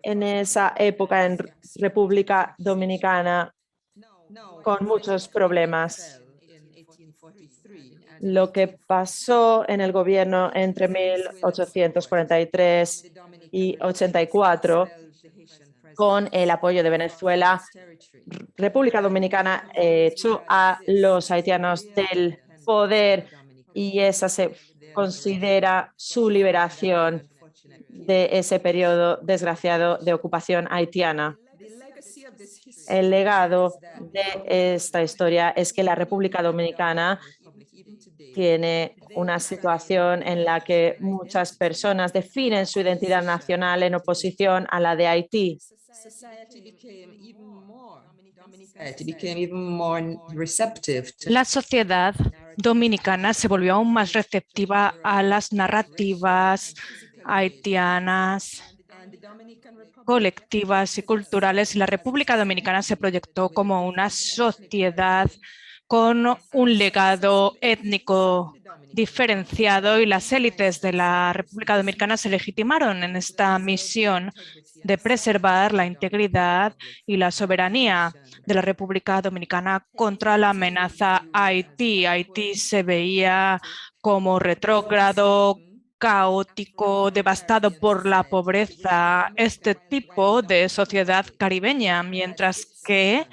en esa época en República Dominicana con muchos problemas. Lo que pasó en el gobierno entre 1843 y 84 con el apoyo de Venezuela, República Dominicana echó a los haitianos del poder y esa se considera su liberación de ese periodo desgraciado de ocupación haitiana. El legado de esta historia es que la República Dominicana tiene una situación en la que muchas personas definen su identidad nacional en oposición a la de Haití. La sociedad dominicana se volvió aún más receptiva a las narrativas haitianas, colectivas y culturales, y la República Dominicana se proyectó como una sociedad con un legado étnico diferenciado, y las élites de la República Dominicana se legitimaron en esta misión de preservar la integridad y la soberanía de la República Dominicana contra la amenaza Haití. Haití se veía como retrógrado, caótico, devastado por la pobreza, este tipo de sociedad caribeña, mientras que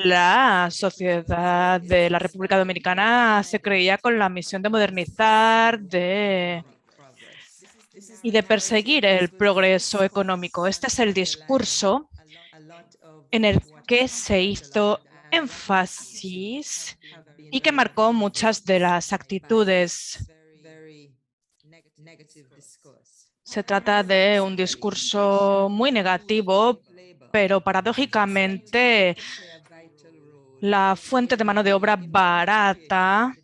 la sociedad de la República Dominicana se creía con la misión de modernizar y de perseguir el progreso económico. Este es el discurso en el que se hizo énfasis y que marcó muchas de las actitudes. Se trata de un discurso muy negativo, pero paradójicamente la fuente de mano de obra barata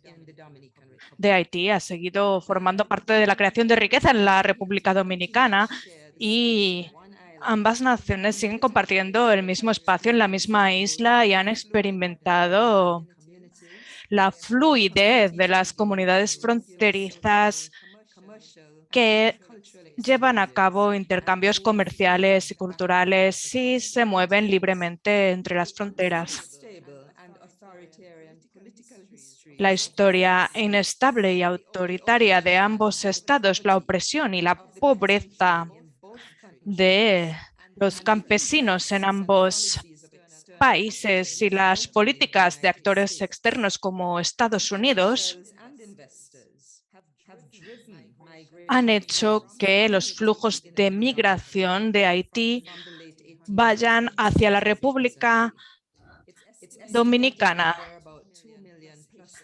de Haití ha seguido formando parte de la creación de riqueza en la República Dominicana, y ambas naciones siguen compartiendo el mismo espacio en la misma isla y han experimentado la fluidez de las comunidades fronterizas que llevan a cabo intercambios comerciales y culturales y se mueven libremente entre las fronteras. La historia inestable y autoritaria de ambos estados, la opresión y la pobreza de los campesinos en ambos países y las políticas de actores externos como Estados Unidos han hecho que los flujos de migración de Haití vayan hacia la República Dominicana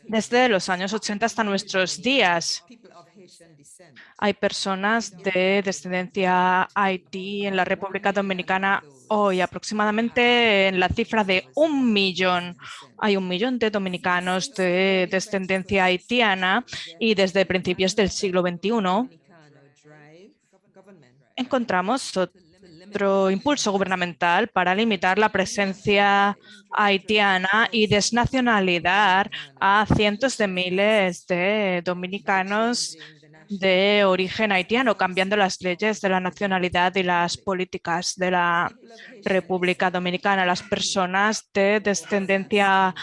desde los años 80 hasta nuestros días. Hay personas de descendencia haití en la República Dominicana hoy, aproximadamente en la cifra de 1 millón. Hay 1 millón de dominicanos de descendencia haitiana y desde principios del siglo XXI encontramos otro impulso gubernamental para limitar la presencia haitiana y desnacionalizar a cientos de miles de dominicanos de origen haitiano, cambiando las leyes de la nacionalidad y las políticas de la República Dominicana. Las personas de descendencia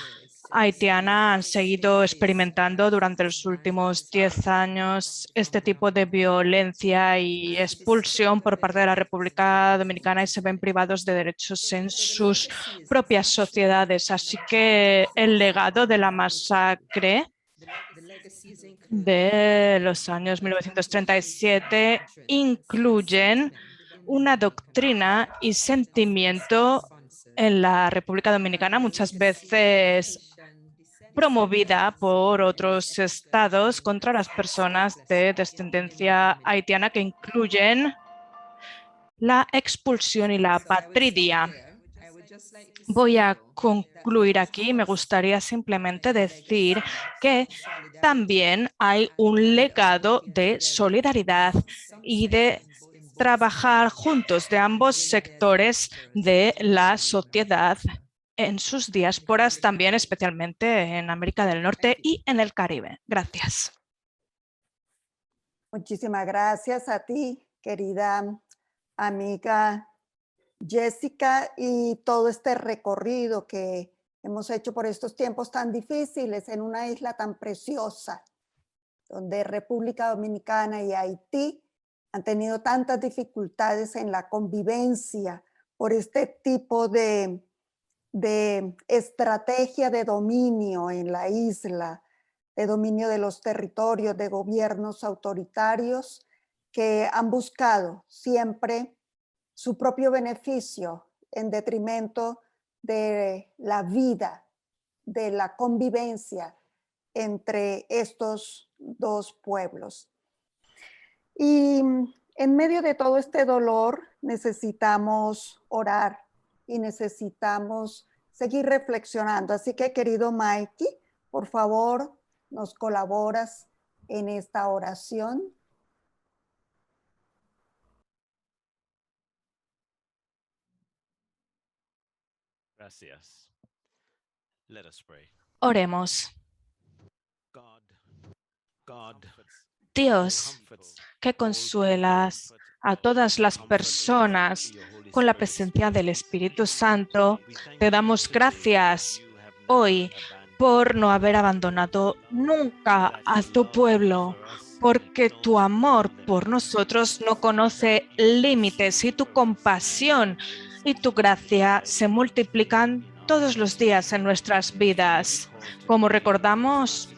haitiana han seguido experimentando durante los últimos 10 años este tipo de violencia y expulsión por parte de la República Dominicana y se ven privados de derechos en sus propias sociedades. Así que el legado de la masacre de los años 1937 incluyen una doctrina y sentimiento en la República Dominicana, muchas veces promovida por otros estados contra las personas de descendencia haitiana, que incluyen la expulsión y la apatridia. Voy a concluir aquí. Me gustaría simplemente decir que también hay un legado de solidaridad y de trabajar juntos de ambos sectores de la sociedad en sus diásporas, también especialmente en América del Norte y en el Caribe. Gracias. Muchísimas gracias a ti, querida amiga Jessica, y todo este recorrido que hemos hecho por estos tiempos tan difíciles en una isla tan preciosa, donde República Dominicana y Haití han tenido tantas dificultades en la convivencia por este tipo de estrategia de dominio en la isla, de dominio de los territorios, de gobiernos autoritarios que han buscado siempre su propio beneficio en detrimento de la vida, de la convivencia entre estos dos pueblos. Y en medio de todo este dolor necesitamos orar y necesitamos seguir reflexionando. Así que, querido Mikey, por favor, nos colaboras en esta oración. Gracias. Let us pray. Oremos. Dios, que consuelas a todas las personas con la presencia del Espíritu Santo, te damos gracias hoy por no haber abandonado nunca a tu pueblo, porque tu amor por nosotros no conoce límites y tu compasión y tu gracia se multiplican todos los días en nuestras vidas. Como recordamos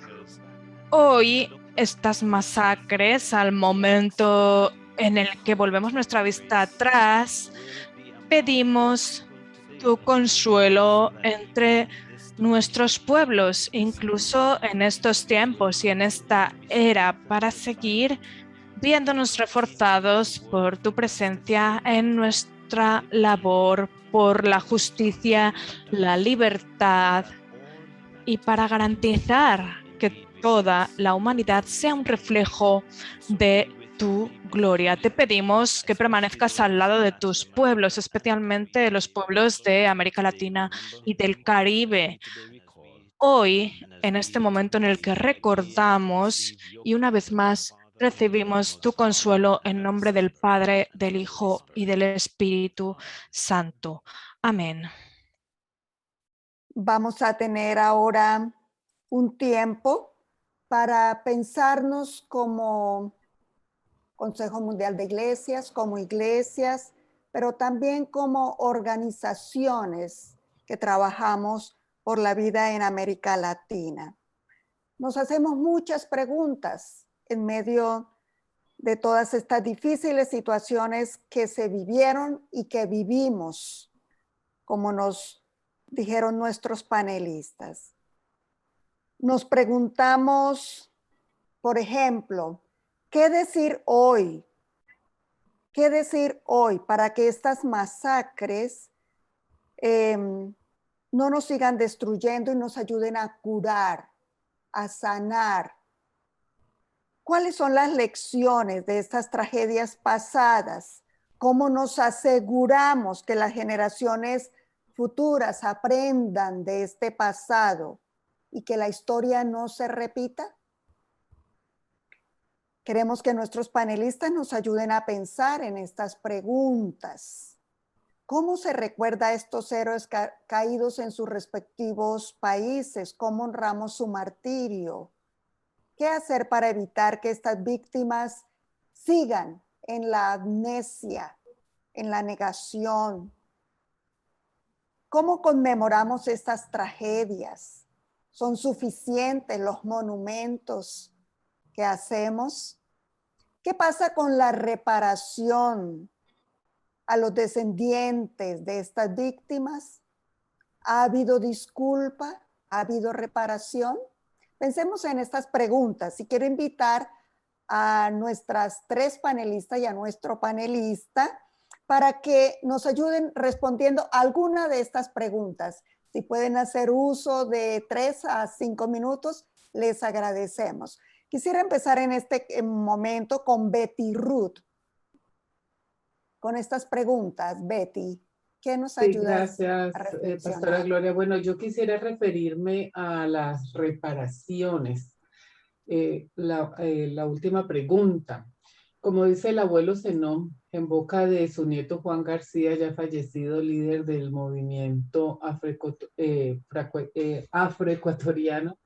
hoy, estas masacres, al momento en el que volvemos nuestra vista atrás, pedimos tu consuelo entre nuestros pueblos, incluso en estos tiempos y en esta era, para seguir viéndonos reforzados por tu presencia en nuestra labor por la justicia, la libertad y para garantizar que toda la humanidad sea un reflejo de tu gloria. Te pedimos que permanezcas al lado de tus pueblos, especialmente los pueblos de América Latina y del Caribe. Hoy, en este momento en el que recordamos y una vez más recibimos tu consuelo en nombre del Padre, del Hijo y del Espíritu Santo. Amén. Vamos a tener ahora un tiempo para pensarnos como Consejo Mundial de Iglesias, como iglesias, pero también como organizaciones que trabajamos por la vida en América Latina. Nos hacemos muchas preguntas en medio de todas estas difíciles situaciones que se vivieron y que vivimos, como nos dijeron nuestros panelistas. Nos preguntamos, por ejemplo, ¿qué decir hoy? ¿Qué decir hoy para que estas masacres no nos sigan destruyendo y nos ayuden a curar, a sanar? ¿Cuáles son las lecciones de estas tragedias pasadas? ¿Cómo nos aseguramos que las generaciones futuras aprendan de este pasado y que la historia no se repita? Queremos que nuestros panelistas nos ayuden a pensar en estas preguntas. ¿Cómo se recuerda a estos héroes caídos en sus respectivos países? ¿Cómo honramos su martirio? ¿Qué hacer para evitar que estas víctimas sigan en la amnesia, en la negación? ¿Cómo conmemoramos estas tragedias? ¿Son suficientes los monumentos que hacemos? ¿Qué pasa con la reparación a los descendientes de estas víctimas? ¿Ha habido disculpa? ¿Ha habido reparación? Pensemos en estas preguntas y quiero invitar a nuestras tres panelistas y a nuestro panelista para que nos ayuden respondiendo alguna de estas preguntas. Si pueden hacer uso de 3 a 5 minutos, les agradecemos. Quisiera empezar en este momento con Betty Ruth. Con estas preguntas, Betty, ¿qué nos ayuda? Sí, gracias, Pastora Gloria. Bueno, yo quisiera referirme a las reparaciones. La última pregunta. Como dice el abuelo Zenón, en boca de su nieto Juan García, ya fallecido, líder del movimiento afroecuatoriano,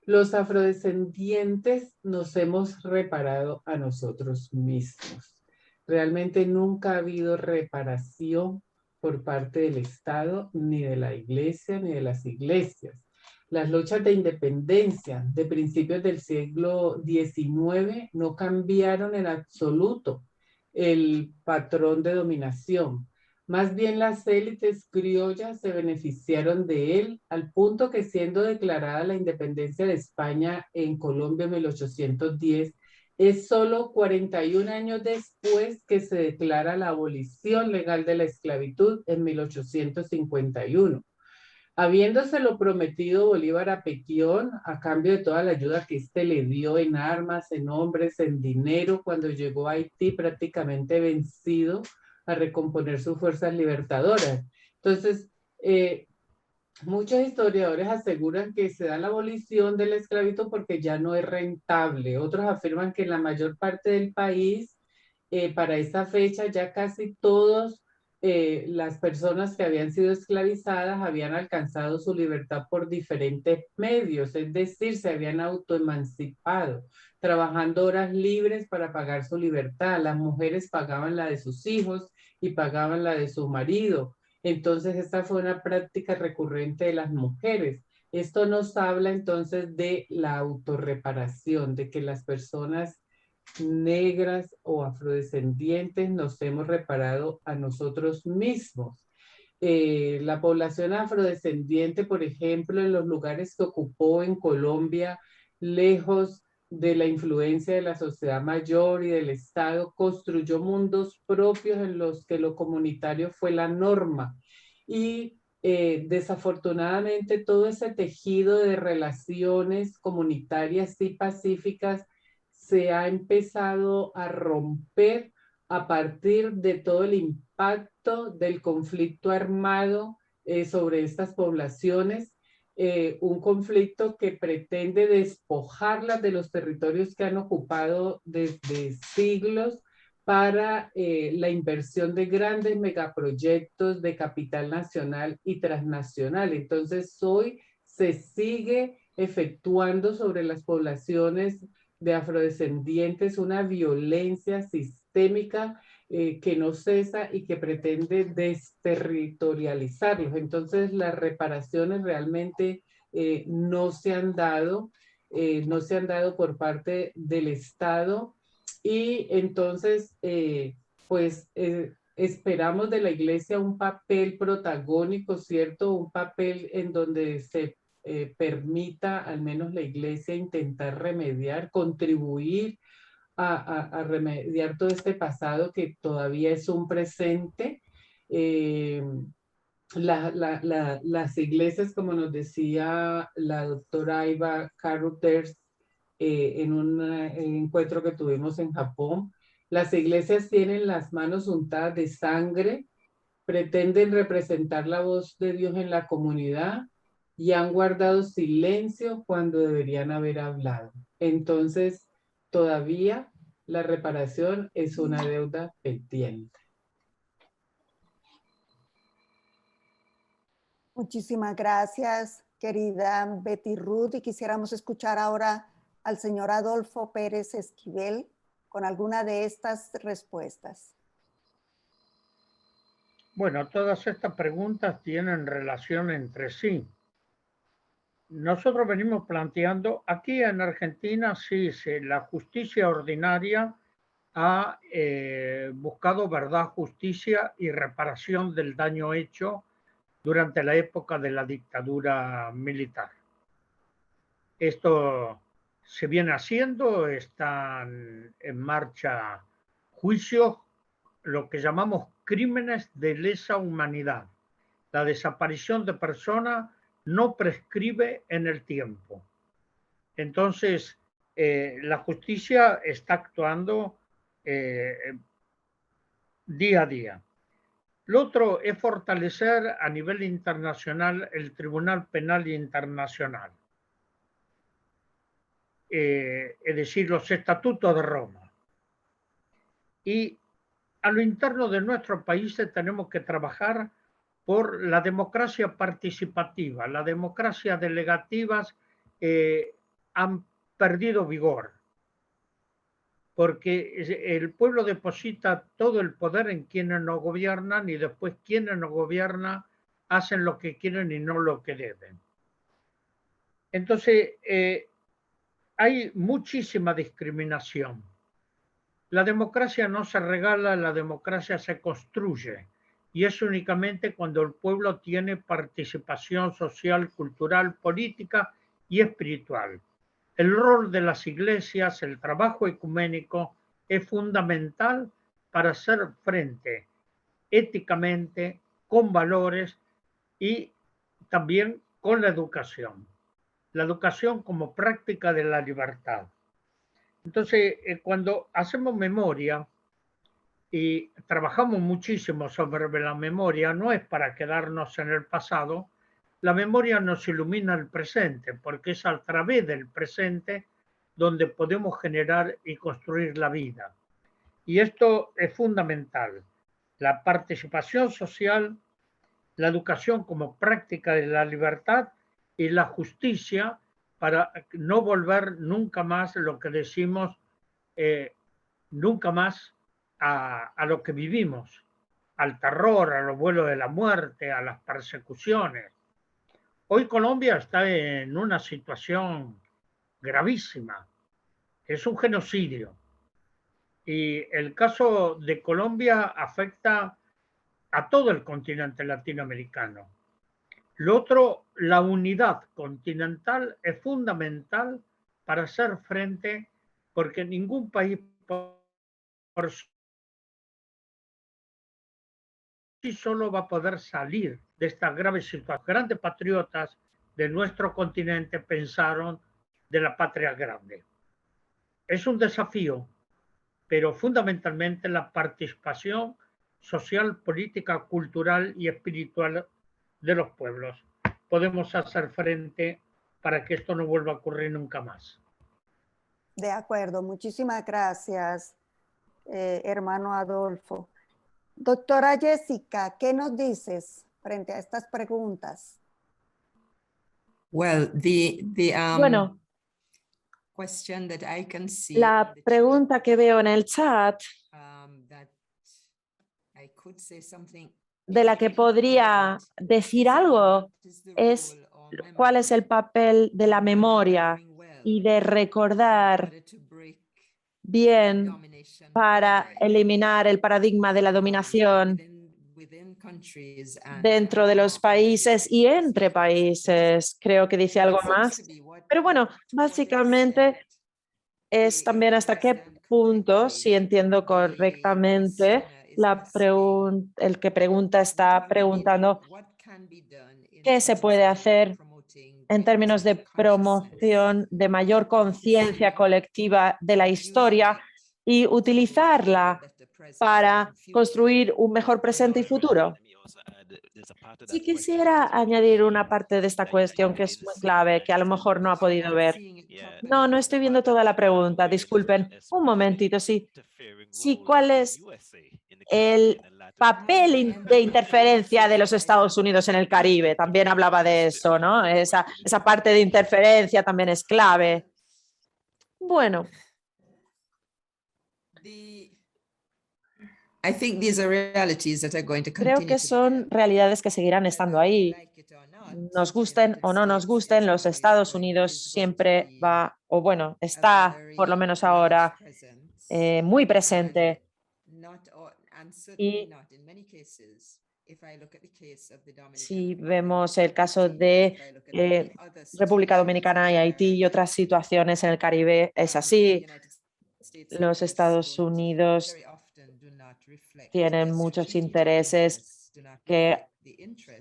los afrodescendientes nos hemos reparado a nosotros mismos. Realmente nunca ha habido reparación por parte del Estado, ni de la Iglesia, ni de las iglesias. Las luchas de independencia de principios del siglo XIX no cambiaron en absoluto el patrón de dominación. Más bien las élites criollas se beneficiaron de él al punto que, siendo declarada la independencia de España en Colombia en 1810, es solo 41 años después que se declara la abolición legal de la esclavitud en 1851. Habiéndoselo prometido Bolívar a Pequión a cambio de toda la ayuda que éste le dio en armas, en hombres, en dinero, cuando llegó a Haití prácticamente vencido a recomponer sus fuerzas libertadoras. Entonces, muchos historiadores aseguran que se da la abolición de la esclavitud porque ya no es rentable. Otros afirman que en la mayor parte del país, para esa fecha, ya casi todos las personas que habían sido esclavizadas habían alcanzado su libertad por diferentes medios, es decir, se habían autoemancipado, trabajando horas libres para pagar su libertad. Las mujeres pagaban la de sus hijos y pagaban la de su marido. Entonces, esta fue una práctica recurrente de las mujeres. Esto nos habla entonces de la autorreparación, de que las personas negras o afrodescendientes nos hemos reparado a nosotros mismos. La población afrodescendiente, por ejemplo, en los lugares que ocupó en Colombia, lejos de la influencia de la sociedad mayor y del Estado, construyó mundos propios en los que lo comunitario fue la norma. Y desafortunadamente todo ese tejido de relaciones comunitarias y pacíficas se ha empezado a romper a partir de todo el impacto del conflicto armado sobre estas poblaciones, un conflicto que pretende despojarlas de los territorios que han ocupado desde siglos para la inversión de grandes megaproyectos de capital nacional y transnacional. Entonces, hoy se sigue efectuando sobre las poblaciones de afrodescendientes una violencia sistémica que no cesa y que pretende desterritorializarlos. Entonces, las reparaciones realmente no se han dado por parte del Estado, y entonces, esperamos de la Iglesia un papel protagónico, ¿cierto? Un papel en donde se permita al menos la Iglesia intentar remediar, contribuir a remediar todo este pasado que todavía es un presente. Las iglesias, como nos decía la doctora Iva Carruthers en un encuentro que tuvimos en Japón, las iglesias tienen las manos untadas de sangre, pretenden representar la voz de Dios en la comunidad y han guardado silencio cuando deberían haber hablado. Entonces, todavía la reparación es una deuda pendiente. Muchísimas gracias, querida Betty Ruth, y quisiéramos escuchar ahora al señor Adolfo Pérez Esquivel con alguna de estas respuestas. Bueno, todas estas preguntas tienen relación entre sí. Nosotros venimos planteando, aquí en Argentina, sí, la justicia ordinaria ha buscado verdad, justicia y reparación del daño hecho durante la época de la dictadura militar. Esto se viene haciendo, están en marcha juicios, lo que llamamos crímenes de lesa humanidad. La desaparición de personas no prescribe en el tiempo. Entonces, la justicia está actuando día a día. Lo otro es fortalecer a nivel internacional el Tribunal Penal Internacional. Es decir, los estatutos de Roma. Y a lo interno de nuestros países tenemos que trabajar por la democracia participativa. Las democracias delegativas han perdido vigor, porque el pueblo deposita todo el poder en quienes nos gobiernan y después quienes nos gobiernan hacen lo que quieren y no lo que deben. Entonces, hay muchísima discriminación. La democracia no se regala, la democracia se construye. Y es únicamente cuando el pueblo tiene participación social, cultural, política y espiritual. El rol de las iglesias, el trabajo ecuménico, es fundamental para hacer frente éticamente, con valores y también con la educación. La educación como práctica de la libertad. Entonces, cuando hacemos memoria, y trabajamos muchísimo sobre la memoria, no es para quedarnos en el pasado, la memoria nos ilumina el presente, porque es a través del presente donde podemos generar y construir la vida. Y esto es fundamental, la participación social, la educación como práctica de la libertad y la justicia para no volver nunca más lo que decimos, nunca más a lo que vivimos, al terror, a los vuelos de la muerte, a las persecuciones. Hoy Colombia está en una situación gravísima, es un genocidio. Y el caso de Colombia afecta a todo el continente latinoamericano. Lo otro, la unidad continental es fundamental para hacer frente, porque ningún país por sí solo va a poder salir de esta grave situación. Grandes patriotas de nuestro continente pensaron de la patria grande. Es un desafío, pero fundamentalmente la participación social, política, cultural y espiritual de los pueblos. Podemos hacer frente para que esto no vuelva a ocurrir nunca más. De acuerdo, muchísimas gracias, hermano Adolfo. Doctora Jessica, ¿qué nos dices frente a estas preguntas? Well, Bueno, question that I can see la pregunta que veo en el chat that de la que podría decir algo es cuál es el papel de la memoria y de recordar bien para eliminar el paradigma de la dominación dentro de los países y entre países. Creo que dice algo más. Pero bueno, básicamente es también hasta qué punto, si entiendo correctamente, el que pregunta está preguntando qué se puede hacer en términos de promoción de mayor conciencia colectiva de la historia y utilizarla para construir un mejor presente y futuro. Sí quisiera añadir una parte de esta cuestión que es muy clave, que a lo mejor no ha podido ver. No estoy viendo toda la pregunta, disculpen. Un momentito, sí. Sí, ¿cuál es el papel de interferencia de los Estados Unidos en el Caribe? También hablaba de eso, ¿no? Esa parte de interferencia también es clave. Bueno. Creo que son realidades que seguirán estando ahí. Nos gusten o no nos gusten, los Estados Unidos siempre va, o bueno, está por lo menos ahora muy presente. Y si vemos el caso de República Dominicana y Haití y otras situaciones en el Caribe, es así. Los Estados Unidos tienen muchos intereses que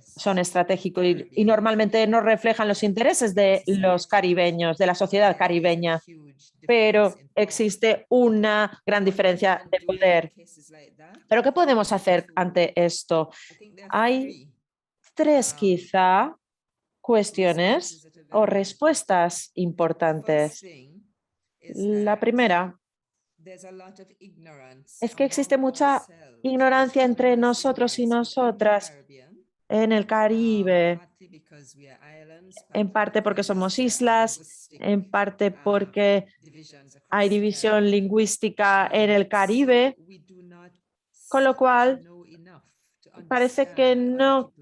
son estratégicos y normalmente no reflejan los intereses de los caribeños, de la sociedad caribeña, pero existe una gran diferencia de poder. ¿Pero qué podemos hacer ante esto? Hay tres quizá cuestiones o respuestas importantes. La primera es que existe mucha ignorancia entre nosotros y nosotras en el Caribe, en parte porque somos islas, en parte porque hay división lingüística en el Caribe, con lo cual parece que no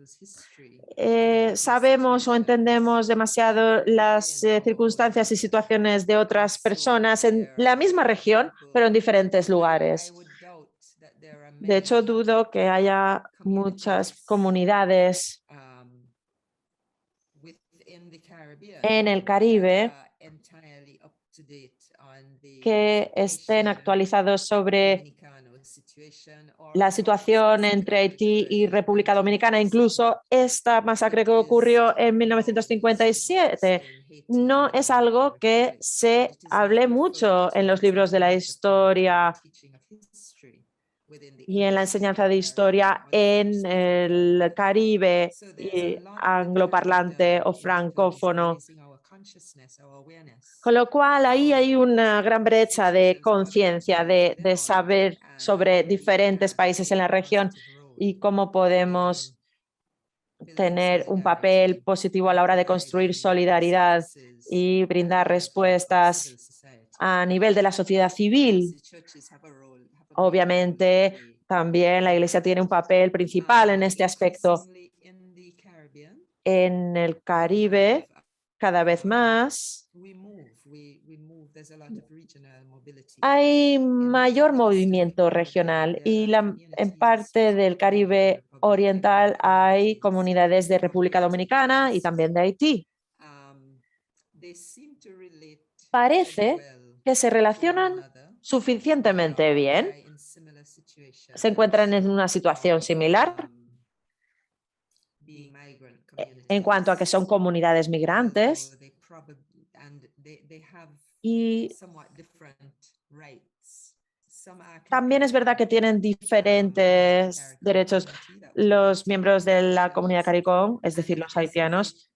sabemos o entendemos demasiado las circunstancias y situaciones de otras personas en la misma región, pero en diferentes lugares. De hecho, dudo que haya muchas comunidades en el Caribe que estén actualizados sobre la situación entre Haití y República Dominicana. Incluso esta masacre que ocurrió en 1957 no es algo que se hable mucho en los libros de la historia y en la enseñanza de historia en el Caribe angloparlante o francófono. Con lo cual ahí hay una gran brecha de conciencia, de saber sobre diferentes países en la región y cómo podemos tener un papel positivo a la hora de construir solidaridad y brindar respuestas a nivel de la sociedad civil. Obviamente, también la Iglesia tiene un papel principal en este aspecto. En el Caribe, cada vez más, hay mayor movimiento regional y en parte del Caribe oriental hay comunidades de República Dominicana y también de Haití. Parece que se relacionan suficientemente bien. Se encuentran en una situación similar en cuanto a que son comunidades migrantes y también es verdad que tienen diferentes derechos los miembros de la comunidad CARICOM, es decir, los haitianos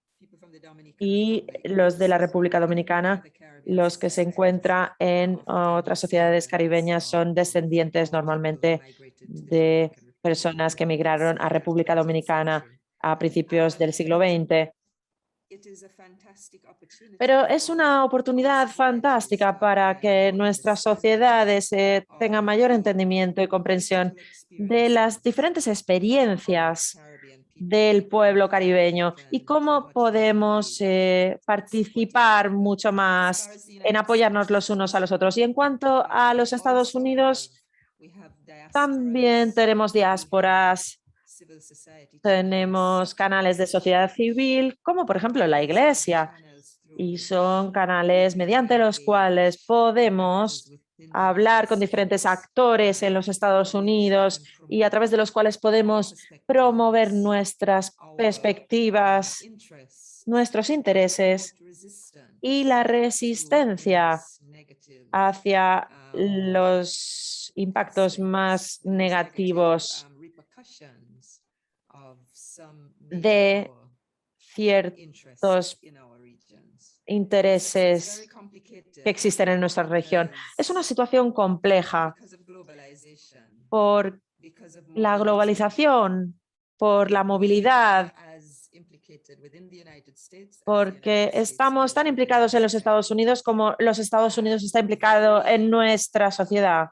y los de la República Dominicana. Los que se encuentran en otras sociedades caribeñas son descendientes normalmente de personas que emigraron a República Dominicana a principios del siglo XX. Pero es una oportunidad fantástica para que nuestras sociedades tengan mayor entendimiento y comprensión de las diferentes experiencias del pueblo caribeño y cómo podemos participar mucho más en apoyarnos los unos a los otros. Y en cuanto a los Estados Unidos, también tenemos diásporas, tenemos canales de sociedad civil, como por ejemplo la Iglesia, y son canales mediante los cuales podemos hablar con diferentes actores en los Estados Unidos y a través de los cuales podemos promover nuestras perspectivas, nuestros intereses y la resistencia hacia los impactos más negativos de ciertos intereses que existen en nuestra región. Es una situación compleja por la globalización, por la movilidad, porque estamos tan implicados en los Estados Unidos como los Estados Unidos está implicado en nuestra sociedad.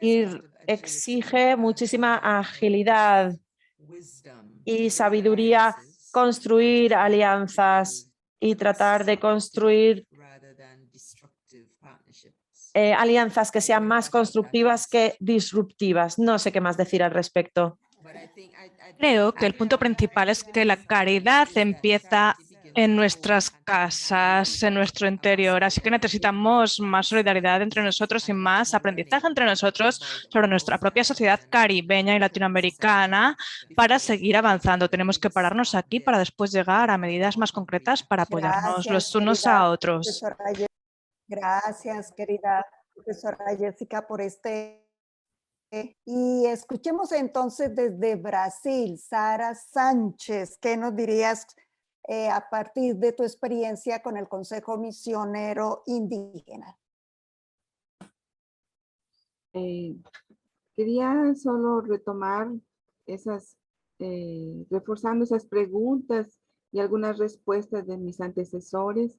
Y exige muchísima agilidad y sabiduría construir alianzas y tratar de construir alianzas que sean más constructivas que disruptivas. No sé qué más decir al respecto. Creo que el punto principal es que la caridad empieza en nuestras casas, en nuestro interior, así que necesitamos más solidaridad entre nosotros y más aprendizaje entre nosotros sobre nuestra propia sociedad caribeña y latinoamericana para seguir avanzando. Tenemos que pararnos aquí para después llegar a medidas más concretas para apoyarnos los unos a otros. Gracias, querida profesora Jessica, por este. Y escuchemos entonces desde Brasil, Sara Sánchez, ¿qué nos dirías a partir de tu experiencia con el Consejo Misionero Indígena? Quería solo retomar reforzando esas preguntas y algunas respuestas de mis antecesores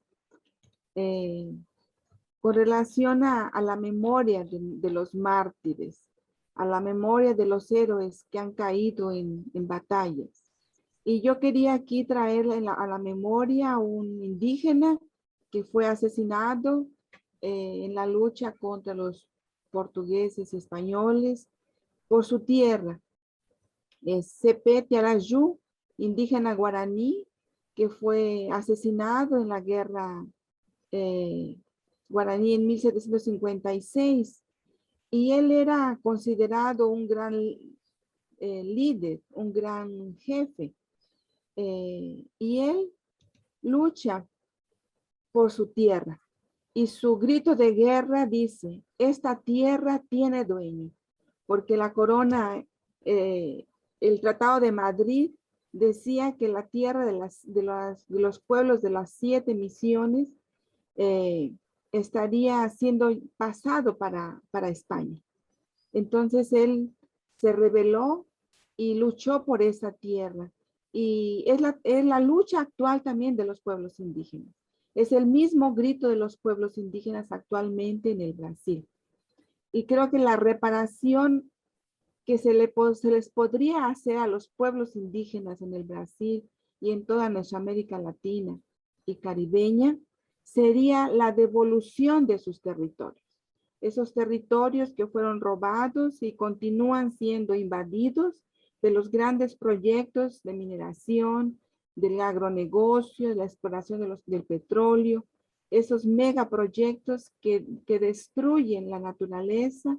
con relación a la memoria de los mártires, a la memoria de los héroes que han caído en batallas. Y yo quería aquí traer a la memoria a un indígena que fue asesinado en la lucha contra los portugueses y españoles por su tierra. Sepete Arayú, indígena guaraní, que fue asesinado en la guerra guaraní en 1756. Y él era considerado un gran líder, un gran jefe. Y él lucha por su tierra. Y su grito de guerra dice, esta tierra tiene dueño. Porque la corona, el Tratado de Madrid decía que la tierra de los pueblos de las 7 misiones estaría siendo pasado para España. Entonces él se rebeló y luchó por esa tierra. Y es la lucha actual también de los pueblos indígenas. Es el mismo grito de los pueblos indígenas actualmente en el Brasil. Y creo que la reparación que se les podría hacer a los pueblos indígenas en el Brasil y en toda nuestra América Latina y caribeña sería la devolución de sus territorios. Esos territorios que fueron robados y continúan siendo invadidos de los grandes proyectos de mineración, del agronegocio, de la exploración del petróleo, esos megaproyectos que destruyen la naturaleza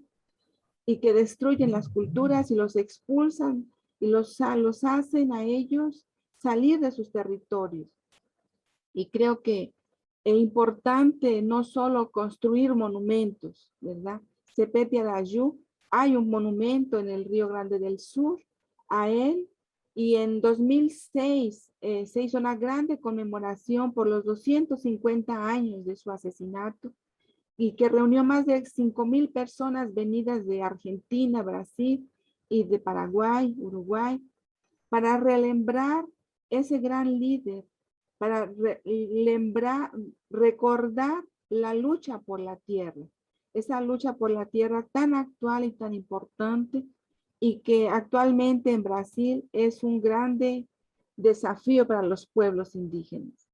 y que destruyen las culturas y los expulsan y los hacen a ellos salir de sus territorios. Y creo que es importante no solo construir monumentos, ¿verdad? Sepete Arayú, hay un monumento en el Río Grande del Sur a él, y en 2006 se hizo una grande conmemoración por los 250 años de su asesinato y que reunió más de 5,000 personas venidas de Argentina, Brasil y de Paraguay, Uruguay, para relembrar ese gran líder para recordar la lucha por la tierra, esa lucha por la tierra tan actual y tan importante, y que actualmente en Brasil es un grande desafío para los pueblos indígenas.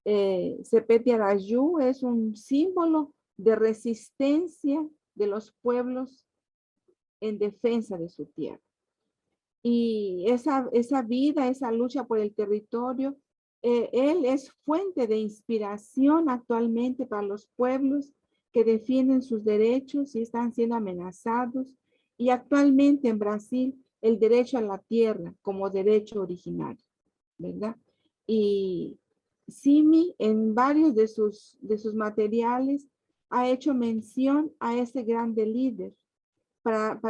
Sepeti Arayú es un símbolo de resistencia de los pueblos en defensa de su tierra. Y esa vida, esa lucha por el territorio, él es fuente de inspiración actualmente para los pueblos que defienden sus derechos y están siendo amenazados. Y actualmente en Brasil, el derecho a la tierra como derecho originario, ¿verdad? Y Simi en varios de sus materiales ha hecho mención a ese grande líder para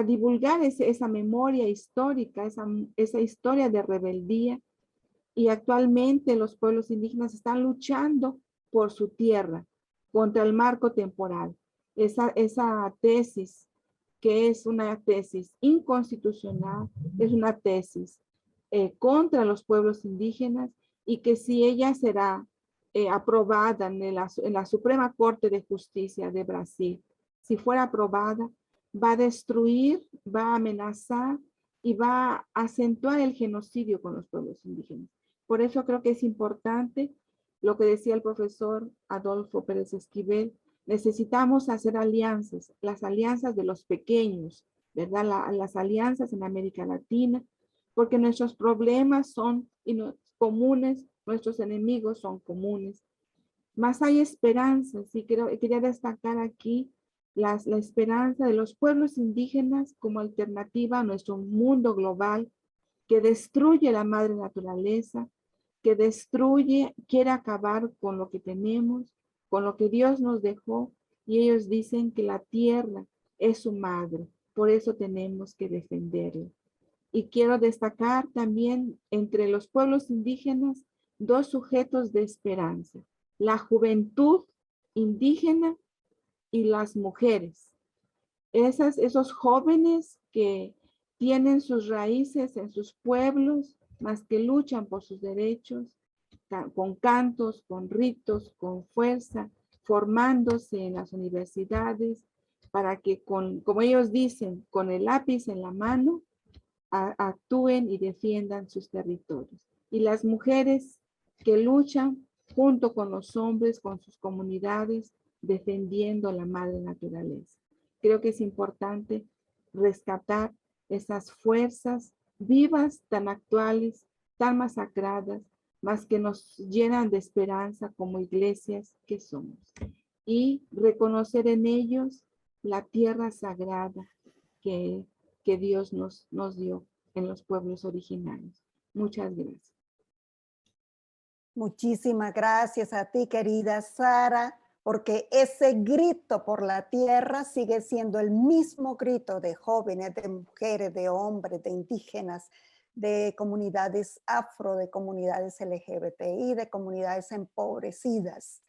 divulgar esa memoria histórica, esa historia de rebeldía. Y actualmente los pueblos indígenas están luchando por su tierra contra el marco temporal. Esa tesis, que es una tesis inconstitucional, es una tesis contra los pueblos indígenas, y que si ella será aprobada en la Suprema Corte de Justicia de Brasil, si fuera aprobada, va a destruir, va a amenazar y va a acentuar el genocidio con los pueblos indígenas. Por eso creo que es importante lo que decía el profesor Adolfo Pérez Esquivel. Necesitamos hacer alianzas, las alianzas de los pequeños, ¿verdad? Las alianzas en América Latina, porque nuestros problemas son comunes, nuestros enemigos son comunes. Más hay esperanzas, y quería destacar aquí la esperanza de los pueblos indígenas como alternativa a nuestro mundo global que destruye la madre naturaleza, que quiere acabar con lo que tenemos, con lo que Dios nos dejó, y ellos dicen que la tierra es su madre, por eso tenemos que defenderla. Y quiero destacar también entre los pueblos indígenas dos sujetos de esperanza: la juventud indígena y las mujeres. Esos jóvenes que tienen sus raíces en sus pueblos, más que luchan por sus derechos, con cantos, con ritos, con fuerza, formándose en las universidades, para que como ellos dicen, con el lápiz en la mano, actúen y defiendan sus territorios. Y las mujeres que luchan junto con los hombres, con sus comunidades, defendiendo la madre naturaleza. Creo que es importante rescatar esas fuerzas vivas, tan actuales, tan masacradas, más que nos llenan de esperanza como iglesias que somos. Y reconocer en ellos la tierra sagrada que Dios nos dio en los pueblos originarios. Muchas gracias. Muchísimas gracias a ti, querida Sara, porque ese grito por la tierra sigue siendo el mismo grito de jóvenes, de mujeres, de hombres, de indígenas, de comunidades afro, de comunidades LGBTI, de comunidades empobrecidas.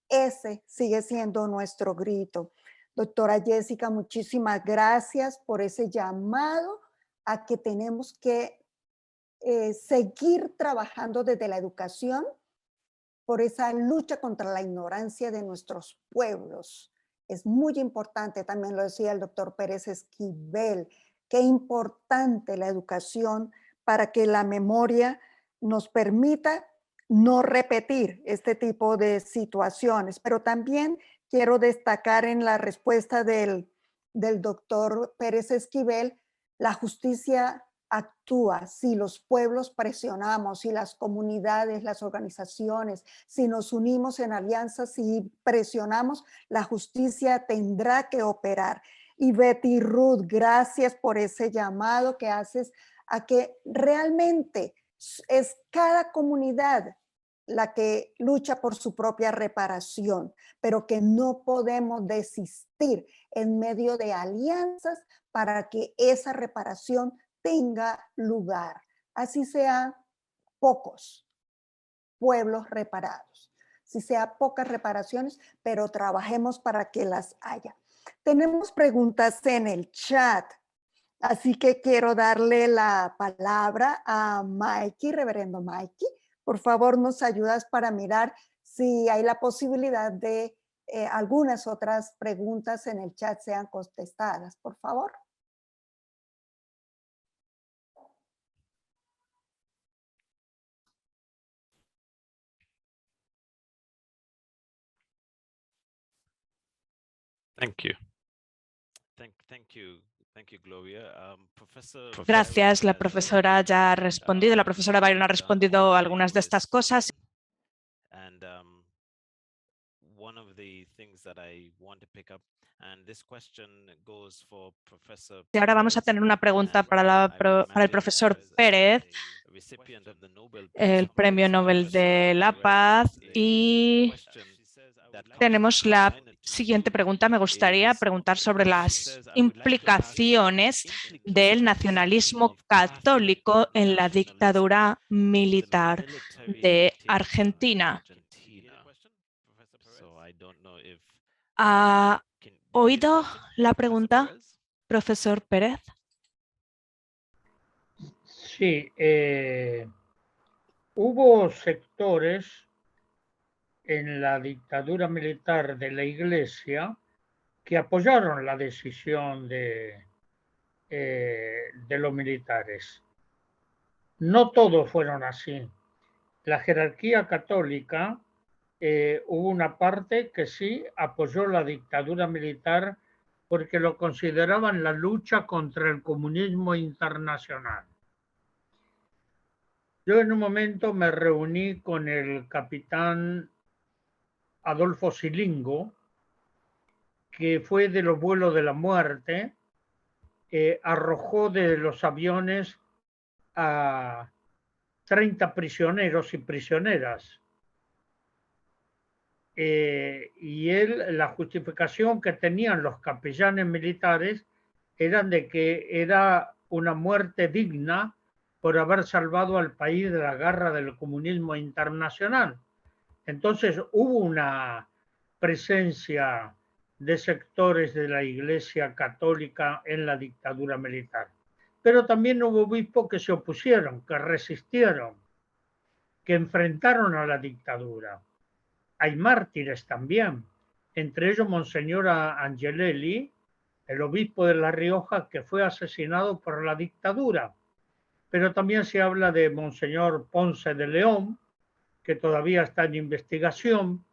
Ese sigue siendo nuestro grito. Doctora Jessica, muchísimas gracias por ese llamado a que tenemos que seguir trabajando desde la educación por esa lucha contra la ignorancia de nuestros pueblos. Es muy importante, también lo decía el doctor Pérez Esquivel, qué importante la educación para que la memoria nos permita no repetir este tipo de situaciones. Pero también quiero destacar en la respuesta del doctor Pérez Esquivel, la justicia actúa si los pueblos presionamos, si las comunidades, las organizaciones, si nos unimos en alianzas, si presionamos, la justicia tendrá que operar. Y Betty Ruth, gracias por ese llamado que haces a que realmente es cada comunidad la que lucha por su propia reparación, pero que no podemos desistir en medio de alianzas para que esa reparación tenga lugar, así sean pocos pueblos reparados, si sea pocas reparaciones, pero trabajemos para que las haya. Tenemos preguntas en el chat. Así que quiero darle la palabra a Mikey, reverendo Mikey. Por favor, nos ayudas para mirar si hay la posibilidad de algunas otras preguntas en el chat sean contestadas, por favor. Thank you. Thank you, Gloria. Professor Gracias, la Byron profesora ya ha respondido, la profesora Byron ha respondido a algunas de estas cosas. And one of the things that I want to pick up, and this question goes for Professor Y ahora vamos a tener una pregunta para el profesor Pérez, el Premio Nobel de la Paz, y tenemos la siguiente pregunta. Me gustaría preguntar sobre las implicaciones del nacionalismo católico en la dictadura militar de Argentina. ¿Ha oído la pregunta, profesor Pérez? Sí, hubo sectores en la dictadura militar de la Iglesia que apoyaron la decisión de los militares. No todos fueron así. La jerarquía católica, hubo una parte que sí apoyó la dictadura militar porque lo consideraban la lucha contra el comunismo internacional. Yo en un momento me reuní con el capitán Adolfo Silingo, que fue de los vuelos de la muerte, arrojó de los aviones a 30 prisioneros y prisioneras. Y la justificación que tenían los capellanes militares era de que era una muerte digna por haber salvado al país de la garra del comunismo internacional. Entonces hubo una presencia de sectores de la Iglesia Católica en la dictadura militar. Pero también hubo obispos que se opusieron, que resistieron, que enfrentaron a la dictadura. Hay mártires también, entre ellos Monseñor Angelelli, el obispo de La Rioja, que fue asesinado por la dictadura. Pero también se habla de Monseñor Ponce de León, que todavía está en investigación,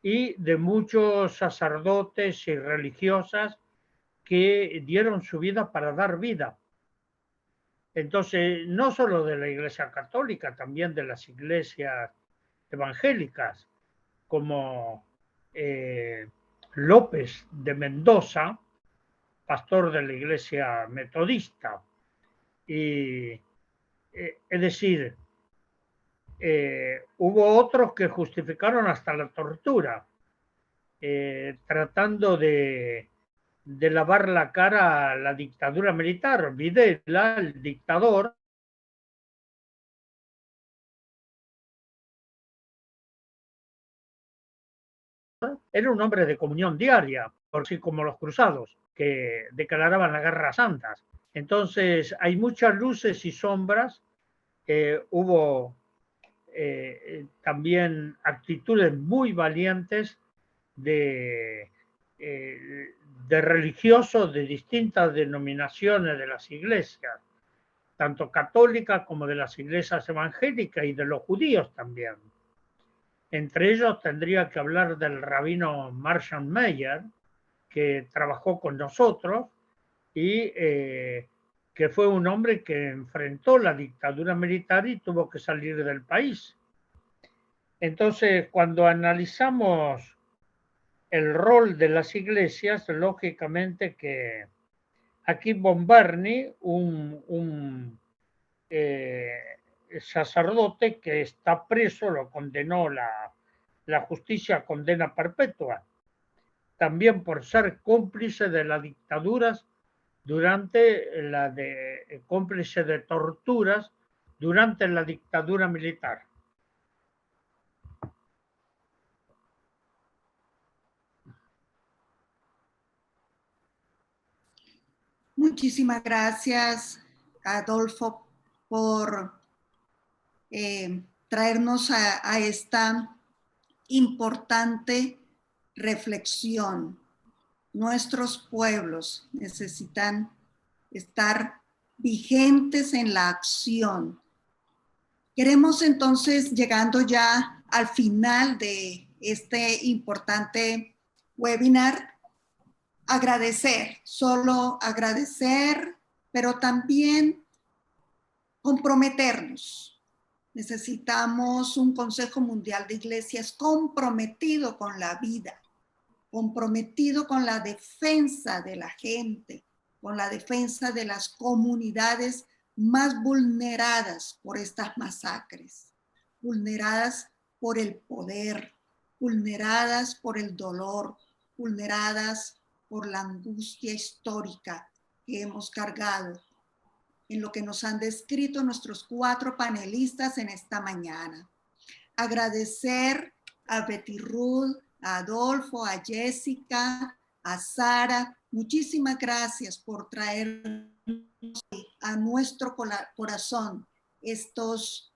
y de muchos sacerdotes y religiosas que dieron su vida para dar vida. Entonces, no solo de la Iglesia Católica, también de las iglesias evangélicas, como López de Mendoza, pastor de la Iglesia Metodista. Y, es decir, hubo otros que justificaron hasta la tortura, tratando de lavar la cara a la dictadura militar. Videla, el dictador, era un hombre de comunión diaria, por así como los cruzados, que declaraban la guerra santa. Entonces, hay muchas luces y sombras. Hubo también actitudes muy valientes de religiosos de distintas denominaciones de las iglesias, tanto católicas como de las iglesias evangélicas y de los judíos también. Entre ellos tendría que hablar del rabino Marshall Meyer, que trabajó con nosotros y que fue un hombre que enfrentó la dictadura militar y tuvo que salir del país. Entonces, cuando analizamos el rol de las iglesias, lógicamente que aquí Bomberni, un sacerdote que está preso, lo condenó la justicia condena perpetua, también por ser cómplice de las dictaduras cómplice de torturas durante la dictadura militar. Muchísimas gracias, Adolfo, por traernos a esta importante reflexión. Nuestros pueblos necesitan estar vigentes en la acción. Queremos entonces, llegando ya al final de este importante webinar, solo agradecer, pero también comprometernos. Necesitamos un Consejo Mundial de Iglesias comprometido con la vida, comprometido con la defensa de la gente, con la defensa de las comunidades más vulneradas por estas masacres, vulneradas por el poder, vulneradas por el dolor, vulneradas por la angustia histórica que hemos cargado, en lo que nos han descrito nuestros 4 panelistas en esta mañana. Agradecer a Betty Ruth, a Adolfo, a Jessica, a Sara. Muchísimas gracias por traer a nuestro corazón estos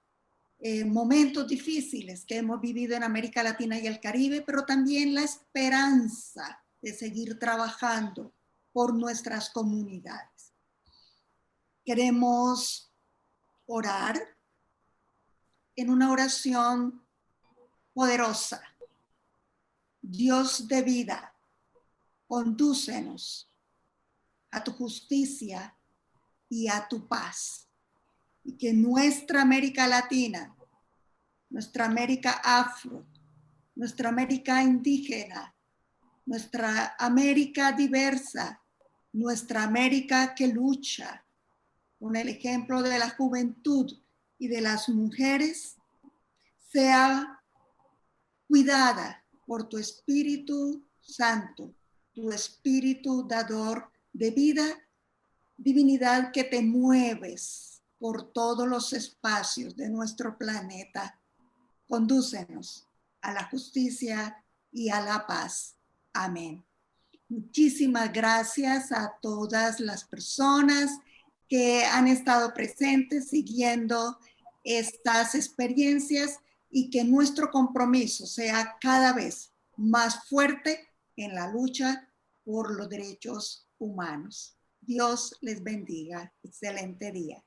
momentos difíciles que hemos vivido en América Latina y el Caribe, pero también la esperanza de seguir trabajando por nuestras comunidades. Queremos orar en una oración poderosa. Dios de vida, condúcenos a tu justicia y a tu paz. Y que nuestra América Latina, nuestra América afro, nuestra América indígena, nuestra América diversa, nuestra América que lucha, con el ejemplo de la juventud y de las mujeres, sea cuidada por tu Espíritu Santo, tu Espíritu dador de vida, divinidad que te mueves por todos los espacios de nuestro planeta. Condúcenos a la justicia y a la paz. Amén. Muchísimas gracias a todas las personas que han estado presentes siguiendo estas experiencias y que nuestro compromiso sea cada vez más fuerte en la lucha por los derechos humanos. Dios les bendiga. Excelente día.